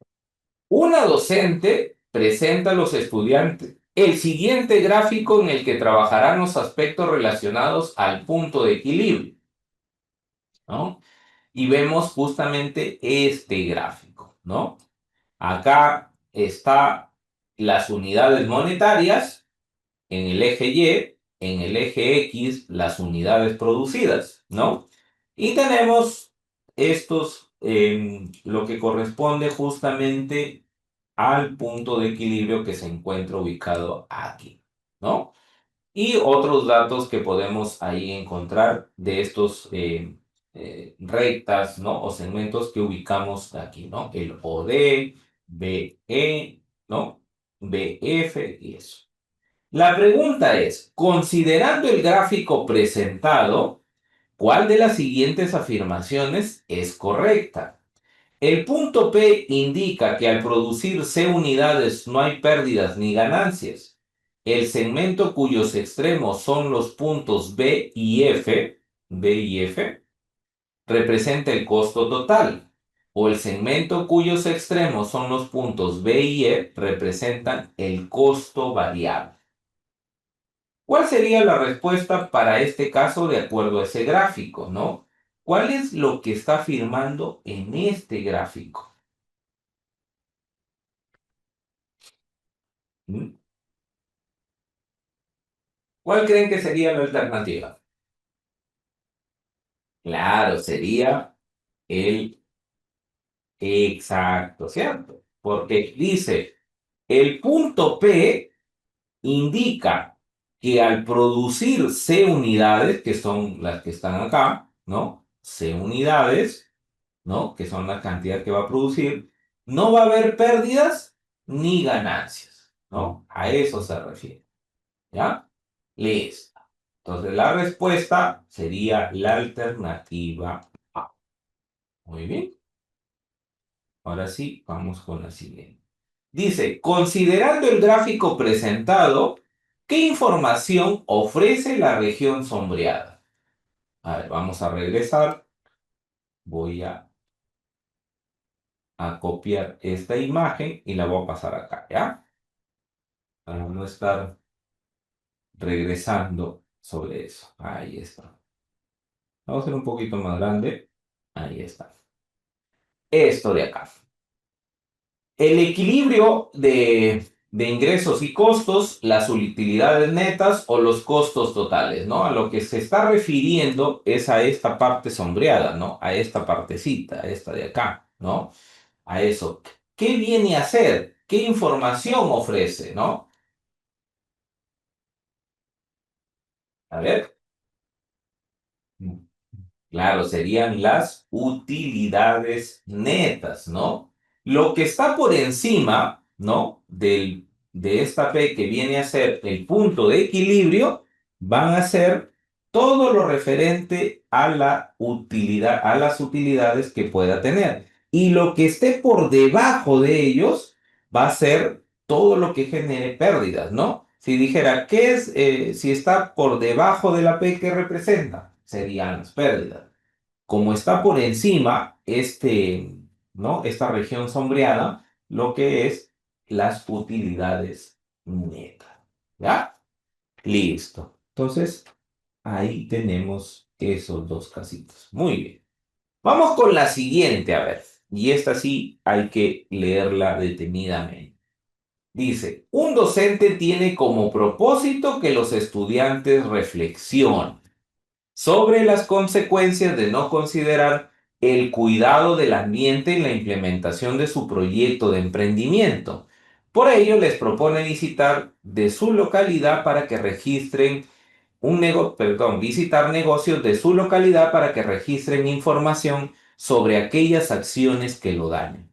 una docente presenta a los estudiantes el siguiente gráfico en el que trabajarán los aspectos relacionados al punto de equilibrio, ¿no? Y vemos justamente este gráfico, ¿no? Acá está las unidades monetarias en el eje Y, en el eje X, las unidades producidas, ¿no? Y tenemos estos, lo que corresponde justamente al punto de equilibrio que se encuentra ubicado aquí, ¿no? Y otros datos que podemos ahí encontrar de estos rectas, ¿no? O segmentos que ubicamos aquí, ¿no? El OD, BE, ¿no? BF y eso. La pregunta es, considerando el gráfico presentado, ¿cuál de las siguientes afirmaciones es correcta? El punto P indica que al producir C unidades no hay pérdidas ni ganancias. El segmento cuyos extremos son los puntos B y F, representa el costo total. O el segmento cuyos extremos son los puntos B y E representan el costo variable. ¿Cuál sería la respuesta para este caso de acuerdo a ese gráfico, no? ¿Cuál es lo que está afirmando en este gráfico? ¿Mm? ¿Cuál creen que sería la alternativa? Claro, sería el exacto, ¿cierto? Porque dice, el punto P indica que al producir C unidades, que son las que están acá, ¿no? C unidades, ¿no? Que son la cantidad que va a producir, no va a haber pérdidas ni ganancias, ¿no? A eso se refiere, ¿ya? Listo. Entonces la respuesta sería la alternativa A. Muy bien. Ahora sí, vamos con la siguiente. Dice, considerando el gráfico presentado, ¿qué información ofrece la región sombreada? A ver, vamos a regresar. Voy a copiar esta imagen y la voy a pasar acá, ¿ya? Para no estar regresando sobre eso. Ahí está. Vamos a hacer un poquito más grande. Ahí está. Esto de acá. El equilibrio de ingresos y costos, las utilidades netas o los costos totales, ¿no? A lo que se está refiriendo es a esta parte sombreada, ¿no? A esta partecita, a esta de acá, ¿no? A eso. ¿Qué viene a hacer? ¿Qué información ofrece, no? A ver. Claro, serían las utilidades netas, ¿no? Lo que está por encima, ¿no? De esta P que viene a ser el punto de equilibrio, van a ser todo lo referente a la utilidad, a las utilidades que pueda tener. Y lo que esté por debajo de ellos va a ser todo lo que genere pérdidas, ¿no? Si dijera, ¿qué es, si está por debajo de la P, qué representa? Serían las pérdidas. Como está por encima ¿no? Esta región sombreada, lo que es las utilidades netas. ¿Ya? Listo. Entonces, ahí tenemos esos dos casitos. Muy bien. Vamos con la siguiente, a ver. Y esta sí hay que leerla detenidamente. Dice, un docente tiene como propósito que los estudiantes reflexionen sobre las consecuencias de no considerar el cuidado del ambiente en la implementación de su proyecto de emprendimiento. Por ello, les propone visitar de su localidad para que registren visitar negocios de su localidad para que registren información sobre aquellas acciones que lo dañen.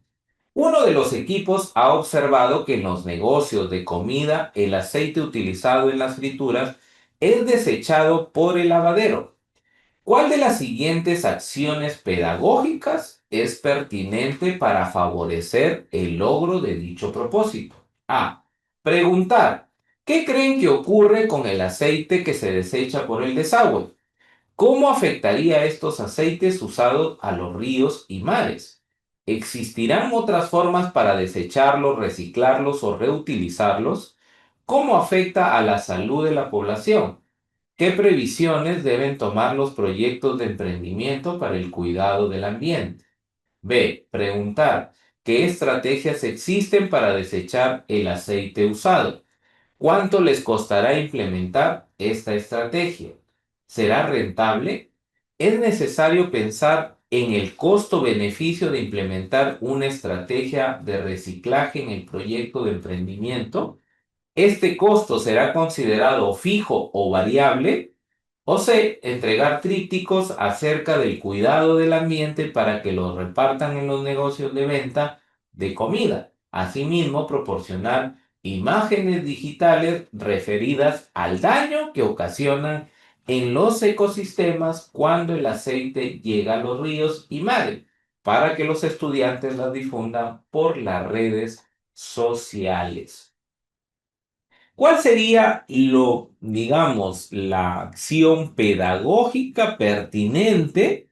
Uno de los equipos ha observado que en los negocios de comida el aceite utilizado en las frituras es desechado por el lavadero. ¿Cuál de las siguientes acciones pedagógicas es pertinente para favorecer el logro de dicho propósito? A. Preguntar. ¿Qué creen que ocurre con el aceite que se desecha por el desagüe? ¿Cómo afectaría estos aceites usados a los ríos y mares? ¿Existirán otras formas para desecharlos, reciclarlos o reutilizarlos? ¿Cómo afecta a la salud de la población? ¿Qué previsiones deben tomar los proyectos de emprendimiento para el cuidado del ambiente? B. Preguntar. ¿Qué estrategias existen para desechar el aceite usado? ¿Cuánto les costará implementar esta estrategia? ¿Será rentable? ¿Es necesario pensar en el costo-beneficio de implementar una estrategia de reciclaje en el proyecto de emprendimiento? ¿Este costo será considerado fijo o variable? O C, entregar trípticos acerca del cuidado del ambiente para que los repartan en los negocios de venta de comida. Asimismo, proporcionar imágenes digitales referidas al daño que ocasionan en los ecosistemas cuando el aceite llega a los ríos y mares, para que los estudiantes las difundan por las redes sociales. ¿Cuál sería digamos, la acción pedagógica pertinente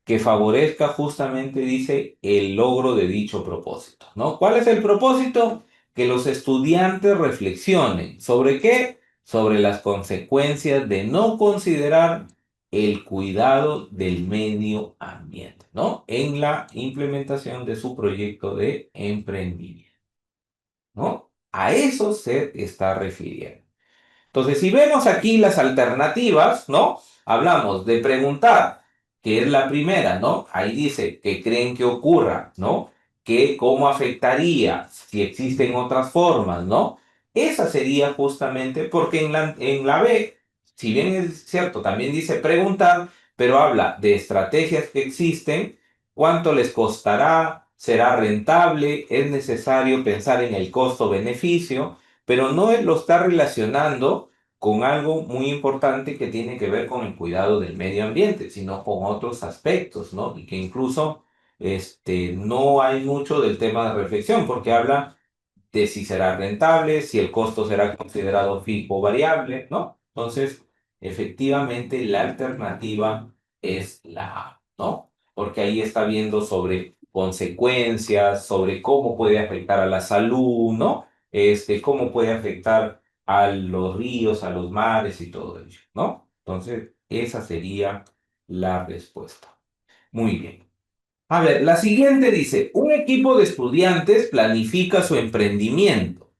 que favorezca justamente, dice, el logro de dicho propósito, ¿no? ¿Cuál es el propósito? Que los estudiantes reflexionen. ¿Sobre qué? Sobre las consecuencias de no considerar el cuidado del medio ambiente, ¿no? En la implementación de su proyecto de emprendimiento, ¿no? A eso se está refiriendo. Entonces, si vemos aquí las alternativas, ¿no? Hablamos de preguntar, que es la primera, ¿no? Ahí dice que creen que ocurra, ¿no? Que cómo afectaría, si existen otras formas, ¿no? Esa sería justamente porque en la B, si bien es cierto, también dice preguntar, pero habla de estrategias que existen, cuánto les costará, será rentable, es necesario pensar en el costo-beneficio, pero no lo está relacionando con algo muy importante que tiene que ver con el cuidado del medio ambiente, sino con otros aspectos, ¿no? Y que incluso no hay mucho del tema de reflexión, porque habla de si será rentable, si el costo será considerado fijo o variable, ¿no? Entonces, efectivamente, la alternativa es la A, ¿no? Porque ahí está viendo sobre consecuencias, sobre cómo puede afectar a la salud, ¿no? Cómo puede afectar a los ríos, a los mares y todo ello, ¿no? Entonces, esa sería la respuesta. Muy bien. A ver, la siguiente dice, un equipo de estudiantes planifica su emprendimiento.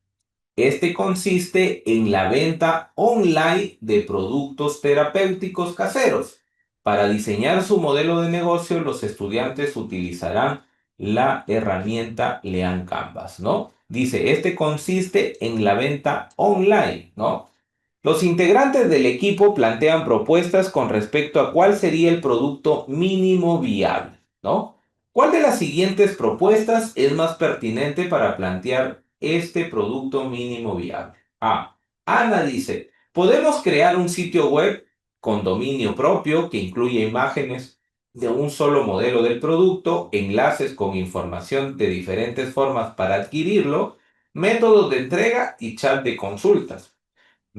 Este consiste en la venta online de productos terapéuticos caseros. Para diseñar su modelo de negocio, los estudiantes utilizarán la herramienta Lean Canvas, ¿no? Dice, este consiste en la venta online, ¿no? Los integrantes del equipo plantean propuestas con respecto a cuál sería el producto mínimo viable, ¿no? ¿Cuál de las siguientes propuestas es más pertinente para plantear este producto mínimo viable? A. Ana dice, podemos crear un sitio web con dominio propio que incluya imágenes de un solo modelo del producto, enlaces con información de diferentes formas para adquirirlo, métodos de entrega y chat de consultas.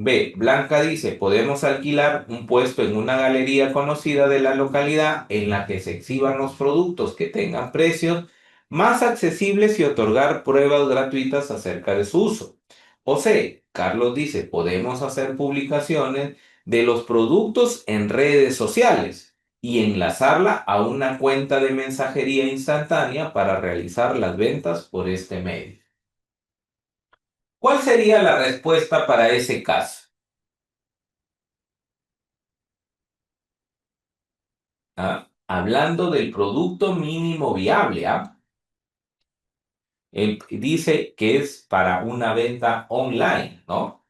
B. Blanca dice, podemos alquilar un puesto en una galería conocida de la localidad en la que se exhiban los productos que tengan precios más accesibles y otorgar pruebas gratuitas acerca de su uso. O C. Carlos dice, podemos hacer publicaciones de los productos en redes sociales y enlazarla a una cuenta de mensajería instantánea para realizar las ventas por este medio. ¿Cuál sería la respuesta para ese caso? ¿Ah? Hablando del producto mínimo viable, ¿ah? Él dice que es para una venta online, ¿no?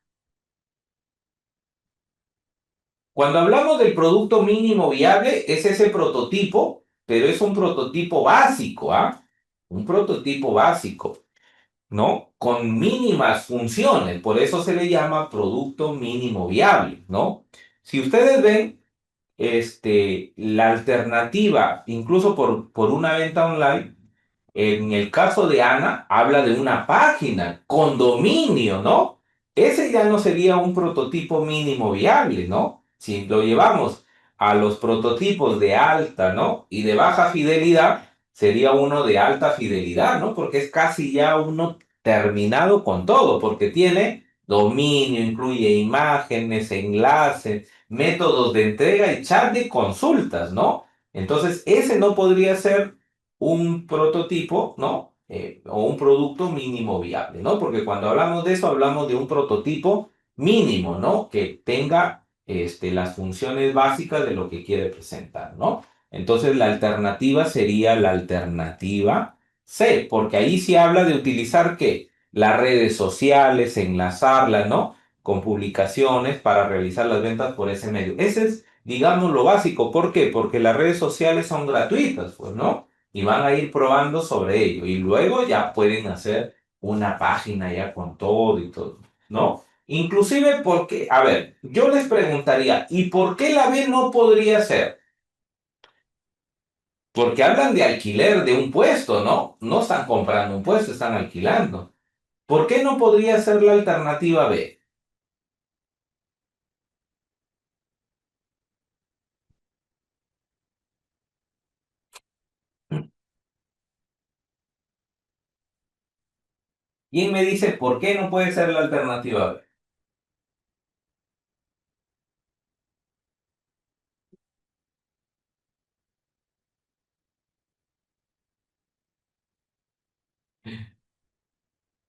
Cuando hablamos del producto mínimo viable, es ese prototipo, pero es un prototipo básico, ¿ah? un prototipo básico, ¿no? Con mínimas funciones, por eso se le llama producto mínimo viable, ¿no? Si ustedes ven, la alternativa, incluso por una venta online, en el caso de Ana, habla de una página con dominio, ¿no? Ese ya no sería un prototipo mínimo viable, ¿no? Si lo llevamos a los prototipos de alta, ¿no? Y de baja fidelidad, sería uno de alta fidelidad, ¿no? Porque es casi ya uno terminado con todo, porque tiene dominio, incluye imágenes, enlaces, métodos de entrega y chat de consultas, ¿no? Entonces, ese no podría ser un prototipo, ¿no? O un producto mínimo viable, ¿no? Porque cuando hablamos de eso, hablamos de un prototipo mínimo, ¿no? Que tenga las funciones básicas de lo que quiere presentar, ¿no? Entonces, la alternativa sería la alternativa C, porque ahí sí habla de utilizar, ¿qué? Las redes sociales, enlazarlas, ¿no? Con publicaciones para realizar las ventas por ese medio. Ese es, digamos, lo básico. ¿Por qué? Porque las redes sociales son gratuitas, pues, ¿no? Y van a ir probando sobre ello. Y luego ya pueden hacer una página ya con todo y todo, ¿no? Inclusive porque, a ver, yo les preguntaría, ¿y por qué la B no podría ser? Porque hablan de alquiler de un puesto, ¿no? No están comprando un puesto, están alquilando. ¿Por qué no podría ser la alternativa B? ¿Quién me dice por qué no puede ser la alternativa B?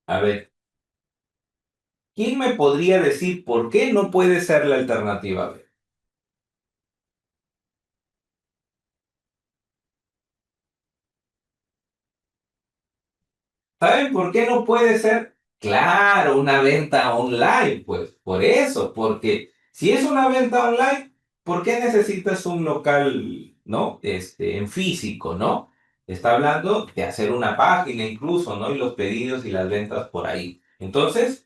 A ver, ¿quién me podría decir por qué no puede ser la alternativa B? ¿Saben por qué no puede ser? Claro, una venta online, pues por eso, porque si es una venta online, ¿por qué necesitas un local, ¿no? En físico, ¿no? Está hablando de hacer una página incluso, ¿no? Y los pedidos y las ventas por ahí. Entonces,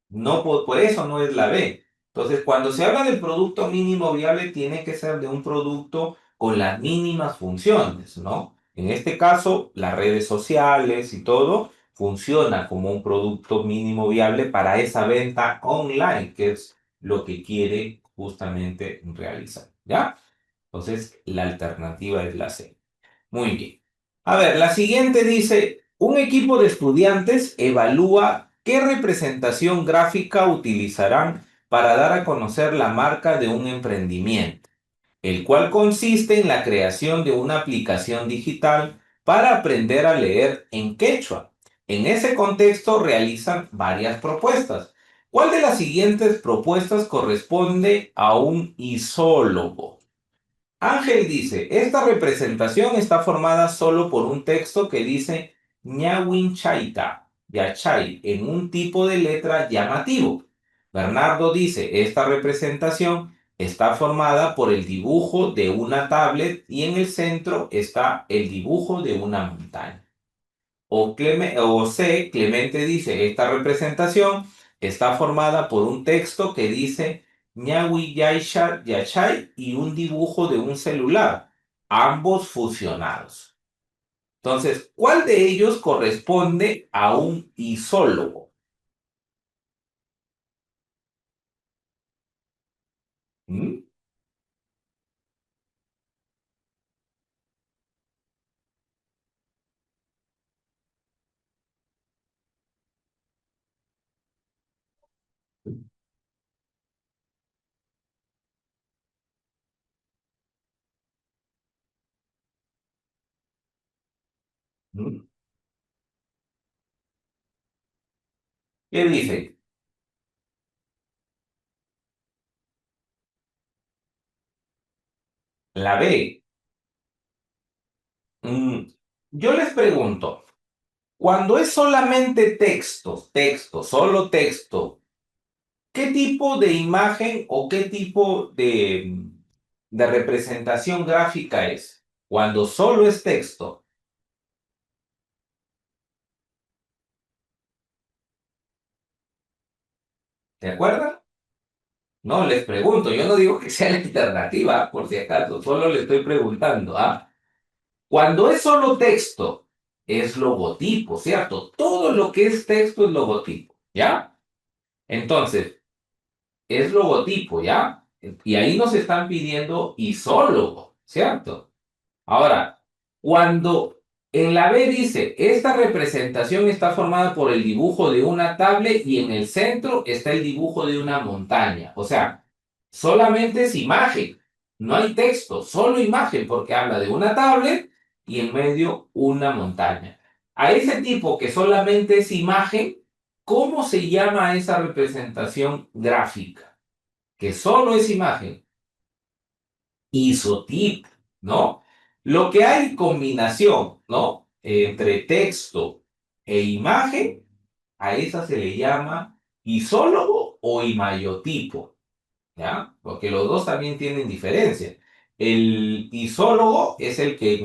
no, por eso no es la B. Entonces, cuando se habla del producto mínimo viable, tiene que ser de un producto con las mínimas funciones, ¿no? En este caso, las redes sociales y todo funciona como un producto mínimo viable para esa venta online, que es lo que quiere justamente realizar, ¿ya? Entonces, la alternativa es la C. Muy bien. A ver, la siguiente dice, un equipo de estudiantes evalúa qué representación gráfica utilizarán para dar a conocer la marca de un emprendimiento, el cual consiste en la creación de una aplicación digital para aprender a leer en quechua. En ese contexto realizan varias propuestas. ¿Cuál de las siguientes propuestas corresponde a un isólogo? Ángel dice, esta representación está formada solo por un texto que dice Ñawin Chaita, Yachay, en un tipo de letra llamativo. Bernardo dice, esta representación está formada por el dibujo de una tablet y en el centro está el dibujo de una montaña. O C, Clemente dice, esta representación está formada por un texto que dice Ñawi Yaisha Yachay y un dibujo de un celular, ambos fusionados. Entonces, ¿cuál de ellos corresponde a un isólogo? ¿Mm? ¿Mm? ¿Qué dice? La B. Mm, Yo les pregunto, cuando es solamente texto, texto, solo texto, ¿qué tipo de imagen o qué tipo de representación gráfica es? Cuando solo es texto. ¿Se acuerdan? No, les pregunto, yo no digo que sea la alternativa, por si acaso, solo le estoy preguntando, ¿ah? Cuando es solo texto, es logotipo, ¿cierto? Todo lo que es texto es logotipo, ¿ya? Entonces, es logotipo, ¿ya? Y ahí nos están pidiendo isólogo, ¿cierto? Ahora, cuando en la B dice, esta representación está formada por el dibujo de una tablet y en el centro está el dibujo de una montaña. O sea, solamente es imagen, no hay texto, solo imagen, porque habla de una tablet y en medio una montaña. A ese tipo que solamente es imagen, ¿cómo se llama esa representación gráfica? Que solo es imagen. Isotipo, ¿no? Lo que hay combinación, ¿no? Entre texto e imagen, a esa se le llama isólogo o imayotipo, ¿ya? Porque los dos también tienen diferencia. El isólogo es el que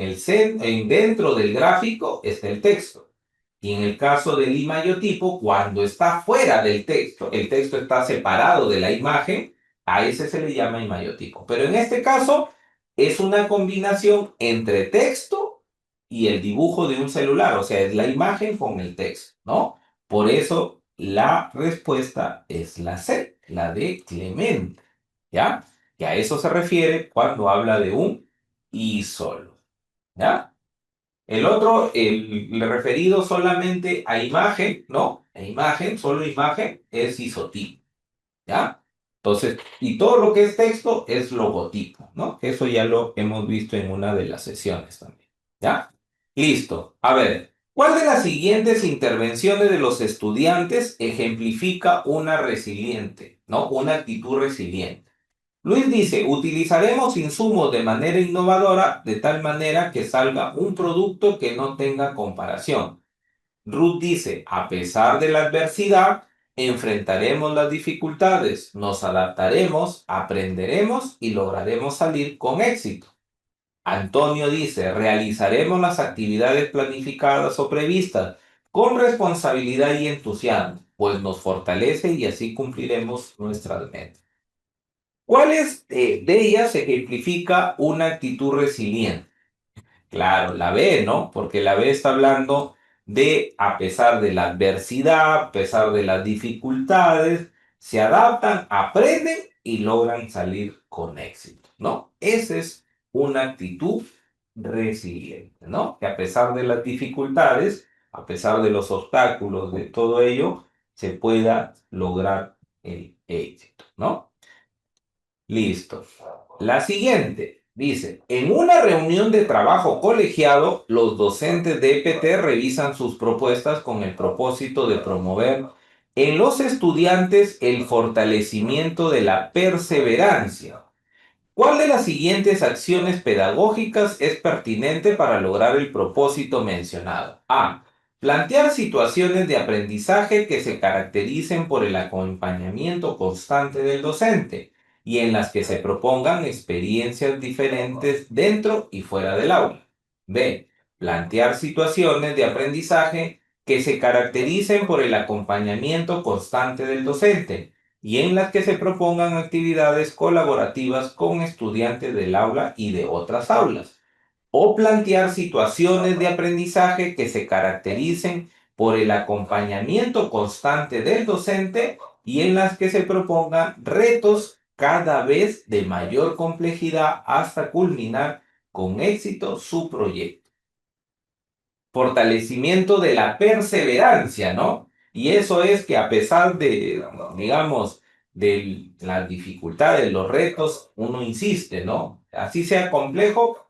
dentro del gráfico está el texto. Y en el caso del imayotipo, cuando está fuera del texto, el texto está separado de la imagen, a ese se le llama imayotipo. Pero en este caso es una combinación entre texto y el dibujo de un celular, o sea, es la imagen con el texto, ¿no? Por eso la respuesta es la C, la de Clemente, ¿ya? Que a eso se refiere cuando habla de un isólogo, ¿ya? El otro, el referido solamente a imagen, ¿no? A imagen, solo imagen, es isotipo, ¿ya? Entonces, y todo lo que es texto es logotipo, ¿no? Eso ya lo hemos visto en una de las sesiones también, ¿ya? Listo. A ver, ¿cuál de las siguientes intervenciones de los estudiantes ejemplifica una resiliente, ¿no? Una actitud resiliente? Luis dice, utilizaremos insumos de manera innovadora de tal manera que salga un producto que no tenga comparación. Ruth dice, a pesar de la adversidad, enfrentaremos las dificultades, nos adaptaremos, aprenderemos y lograremos salir con éxito. Antonio dice, realizaremos las actividades planificadas o previstas con responsabilidad y entusiasmo, pues nos fortalece y así cumpliremos nuestras metas. ¿Cuáles de ellas ejemplifica una actitud resiliente? Claro, la B, ¿no? Porque la B está hablando de, a pesar de la adversidad, a pesar de las dificultades, se adaptan, aprenden y logran salir con éxito, ¿no? Esa es una actitud resiliente, ¿no? Que a pesar de las dificultades, a pesar de los obstáculos, de todo ello, se pueda lograr el éxito, ¿no? Listo. La siguiente dice, en una reunión de trabajo colegiado, los docentes de EPT revisan sus propuestas con el propósito de promover en los estudiantes el fortalecimiento de la perseverancia. ¿Cuál de las siguientes acciones pedagógicas es pertinente para lograr el propósito mencionado? A. Plantear situaciones de aprendizaje que se caractericen por el acompañamiento constante del docente y en las que se propongan experiencias diferentes dentro y fuera del aula. B. Plantear situaciones de aprendizaje que se caractericen por el acompañamiento constante del docente y en las que se propongan actividades colaborativas con estudiantes del aula y de otras aulas, o plantear situaciones de aprendizaje que se caractericen por el acompañamiento constante del docente y en las que se propongan retos cada vez de mayor complejidad hasta culminar con éxito su proyecto. Fortalecimiento de la perseverancia, ¿no? Y eso es que a pesar de, digamos, de las dificultades, los retos, uno insiste, ¿no? Así sea complejo,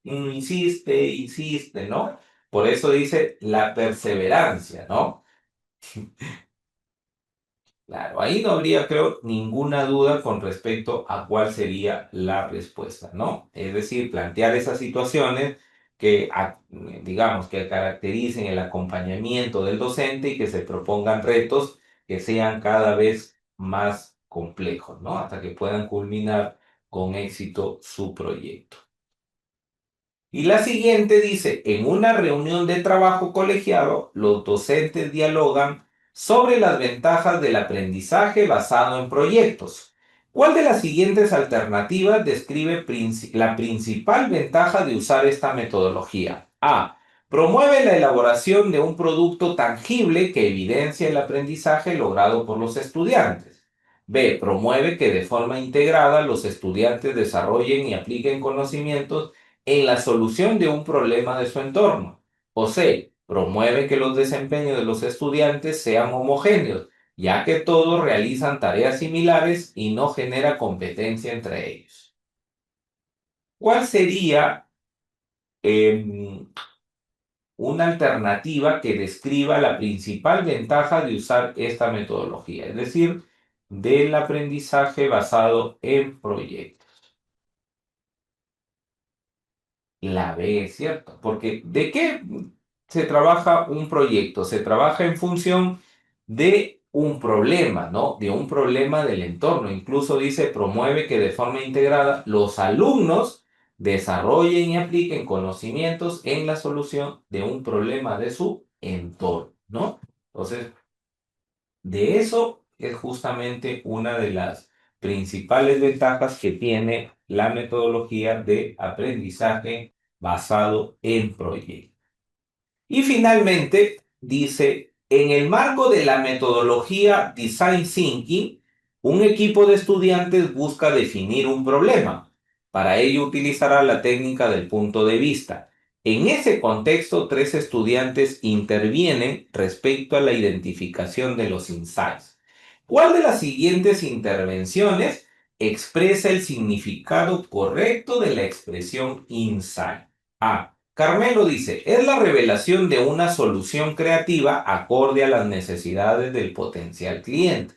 uno insiste, insiste, ¿no? Por eso dice la perseverancia, ¿no? Claro, ahí no habría, creo, ninguna duda con respecto a cuál sería la respuesta, ¿no? Es decir, plantear esas situaciones que, digamos, que caractericen el acompañamiento del docente y que se propongan retos que sean cada vez más complejos, ¿no? Hasta que puedan culminar con éxito su proyecto. Y la siguiente dice, en una reunión de trabajo colegiado, los docentes dialogan sobre las ventajas del aprendizaje basado en proyectos. ¿Cuál de las siguientes alternativas describe la principal ventaja de usar esta metodología? A. Promueve la elaboración de un producto tangible que evidencia el aprendizaje logrado por los estudiantes. B. Promueve que de forma integrada los estudiantes desarrollen y apliquen conocimientos en la solución de un problema de su entorno. O C. Promueve que los desempeños de los estudiantes sean homogéneos, ya que todos realizan tareas similares y no genera competencia entre ellos. ¿Cuál sería una alternativa que describa la principal ventaja de usar esta metodología? Es decir, del aprendizaje basado en proyectos. La B, es cierto, porque ¿de qué se trabaja un proyecto? Se trabaja en función de un problema, ¿no? De un problema del entorno. Incluso dice, promueve que de forma integrada los alumnos desarrollen y apliquen conocimientos en la solución de un problema de su entorno, ¿no? Entonces, de eso es justamente una de las principales ventajas que tiene la metodología de aprendizaje basado en proyectos. Y finalmente, dice, en el marco de la metodología Design Thinking, un equipo de estudiantes busca definir un problema. Para ello utilizará la técnica del punto de vista. En ese contexto, tres estudiantes intervienen respecto a la identificación de los insights. ¿Cuál de las siguientes intervenciones expresa el significado correcto de la expresión insight? A. Carmelo dice, es la revelación de una solución creativa acorde a las necesidades del potencial cliente.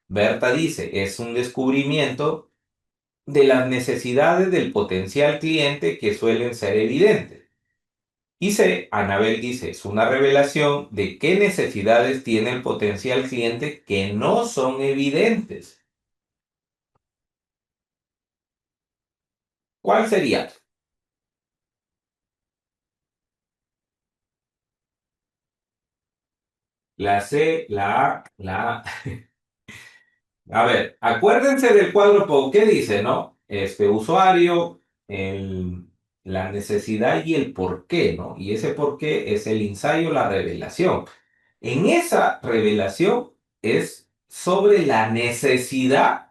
Berta dice, es un descubrimiento de las necesidades del potencial cliente que suelen ser evidentes. Y C, Anabel dice, es una revelación de qué necesidades tiene el potencial cliente que no son evidentes. ¿Cuál sería? La C, la A, la A. A ver, acuérdense del cuadro POU. ¿Qué dice, no? Este usuario, el, la necesidad y el por qué, ¿no? Y ese por qué es el ensayo, la revelación. En esa revelación es sobre la necesidad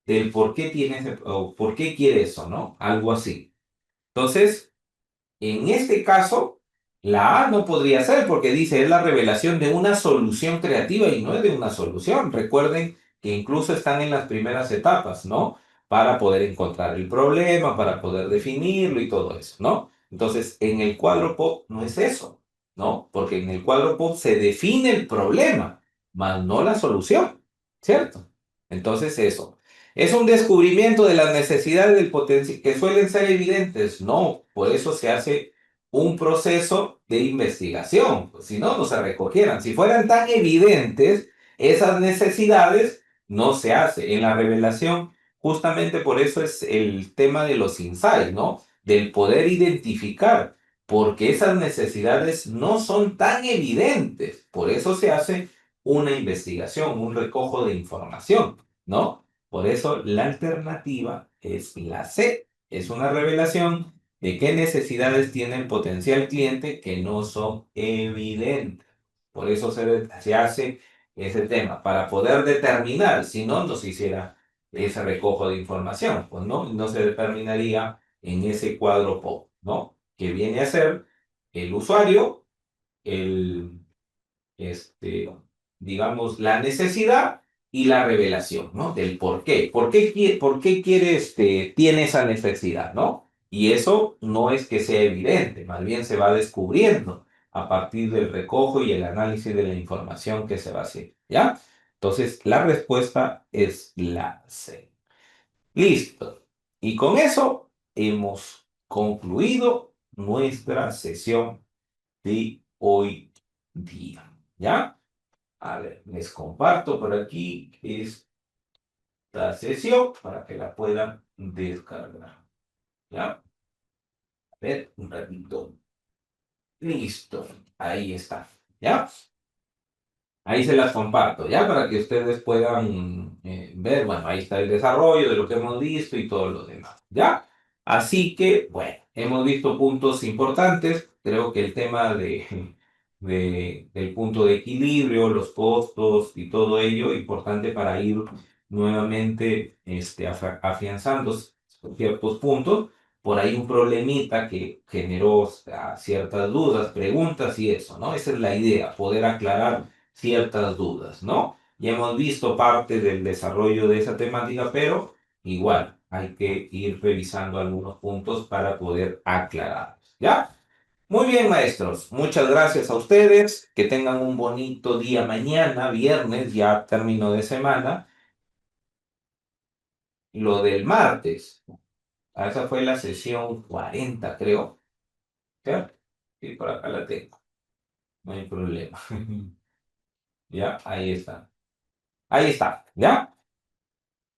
del por qué tiene o por qué quiere eso, ¿no? Algo así. Entonces, en este caso, la A no podría ser porque dice es la revelación de una solución creativa y no es de una solución. Recuerden que incluso están en las primeras etapas, ¿no? Para poder encontrar el problema, para poder definirlo y todo eso, ¿no? Entonces, en el cuadro POP no es eso, ¿no? Porque en el cuadro POP se define el problema, más no la solución, ¿cierto? Entonces, eso. ¿Es un descubrimiento de las necesidades del potencial que suelen ser evidentes? No, por eso se hace un proceso de investigación. Pues, si no, no se recogieran. Si fueran tan evidentes esas necesidades, no se hace. En la revelación, justamente por eso es el tema de los insights, ¿no? Del poder identificar, porque esas necesidades no son tan evidentes. Por eso se hace una investigación, un recojo de información, ¿no? Por eso la alternativa es la C. Es una revelación de qué necesidades tiene el potencial cliente que no son evidentes. Por eso se hace ese tema, para poder determinar, si no, no se hiciera ese recojo de información, pues no se determinaría en ese cuadro POP, ¿no? Que viene a ser el usuario, el este, digamos, la necesidad y la revelación, ¿no? Del por qué. ¿Por qué quiere, tiene esa necesidad, ¿no? Y eso no es que sea evidente, más bien se va descubriendo a partir del recojo y el análisis de la información que se va haciendo, ¿ya? Entonces, la respuesta es la C. Listo. Y con eso hemos concluido nuestra sesión de hoy día, ¿ya? A ver, les comparto por aquí esta sesión para que la puedan descargar, ¿ya? A ver, un ratito. Listo, ahí está, ¿ya? Ahí se las comparto, ¿ya? Para que ustedes puedan ver, bueno, ahí está el desarrollo de lo que hemos visto y todo lo demás, ¿ya? Así que, bueno, hemos visto puntos importantes. Creo que el tema del punto de equilibrio, los costos y todo ello, importante para ir nuevamente afianzando ciertos puntos. Por ahí un problemita que generó, o sea, ciertas dudas, preguntas y eso, ¿no? Esa es la idea, poder aclarar ciertas dudas, ¿no? Ya hemos visto parte del desarrollo de esa temática, pero igual hay que ir revisando algunos puntos para poder aclararlos, ¿ya? Muy bien, maestros. Muchas gracias a ustedes. Que tengan un bonito día mañana, viernes, ya término de semana. Lo del martes. Esa fue la sesión 40, creo. ¿Ya? Sí, por acá la tengo. No hay problema. Ya, ahí está. Ahí está, ¿ya?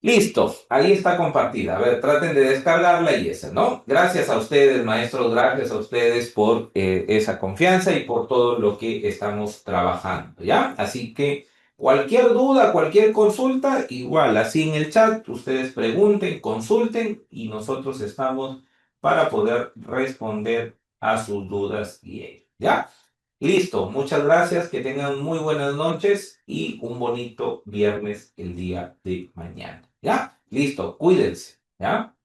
Listo, ahí está compartida. A ver, traten de descargarla y esa, ¿no? Gracias a ustedes, maestros, gracias a ustedes por esa confianza y por todo lo que estamos trabajando, ¿ya? Así que cualquier duda, cualquier consulta, igual, así en el chat, ustedes pregunten, consulten y nosotros estamos para poder responder a sus dudas y ello, ¿ya? Listo, muchas gracias, que tengan muy buenas noches y un bonito viernes el día de mañana. ¿Ya? Listo, cuídense. ¿Ya?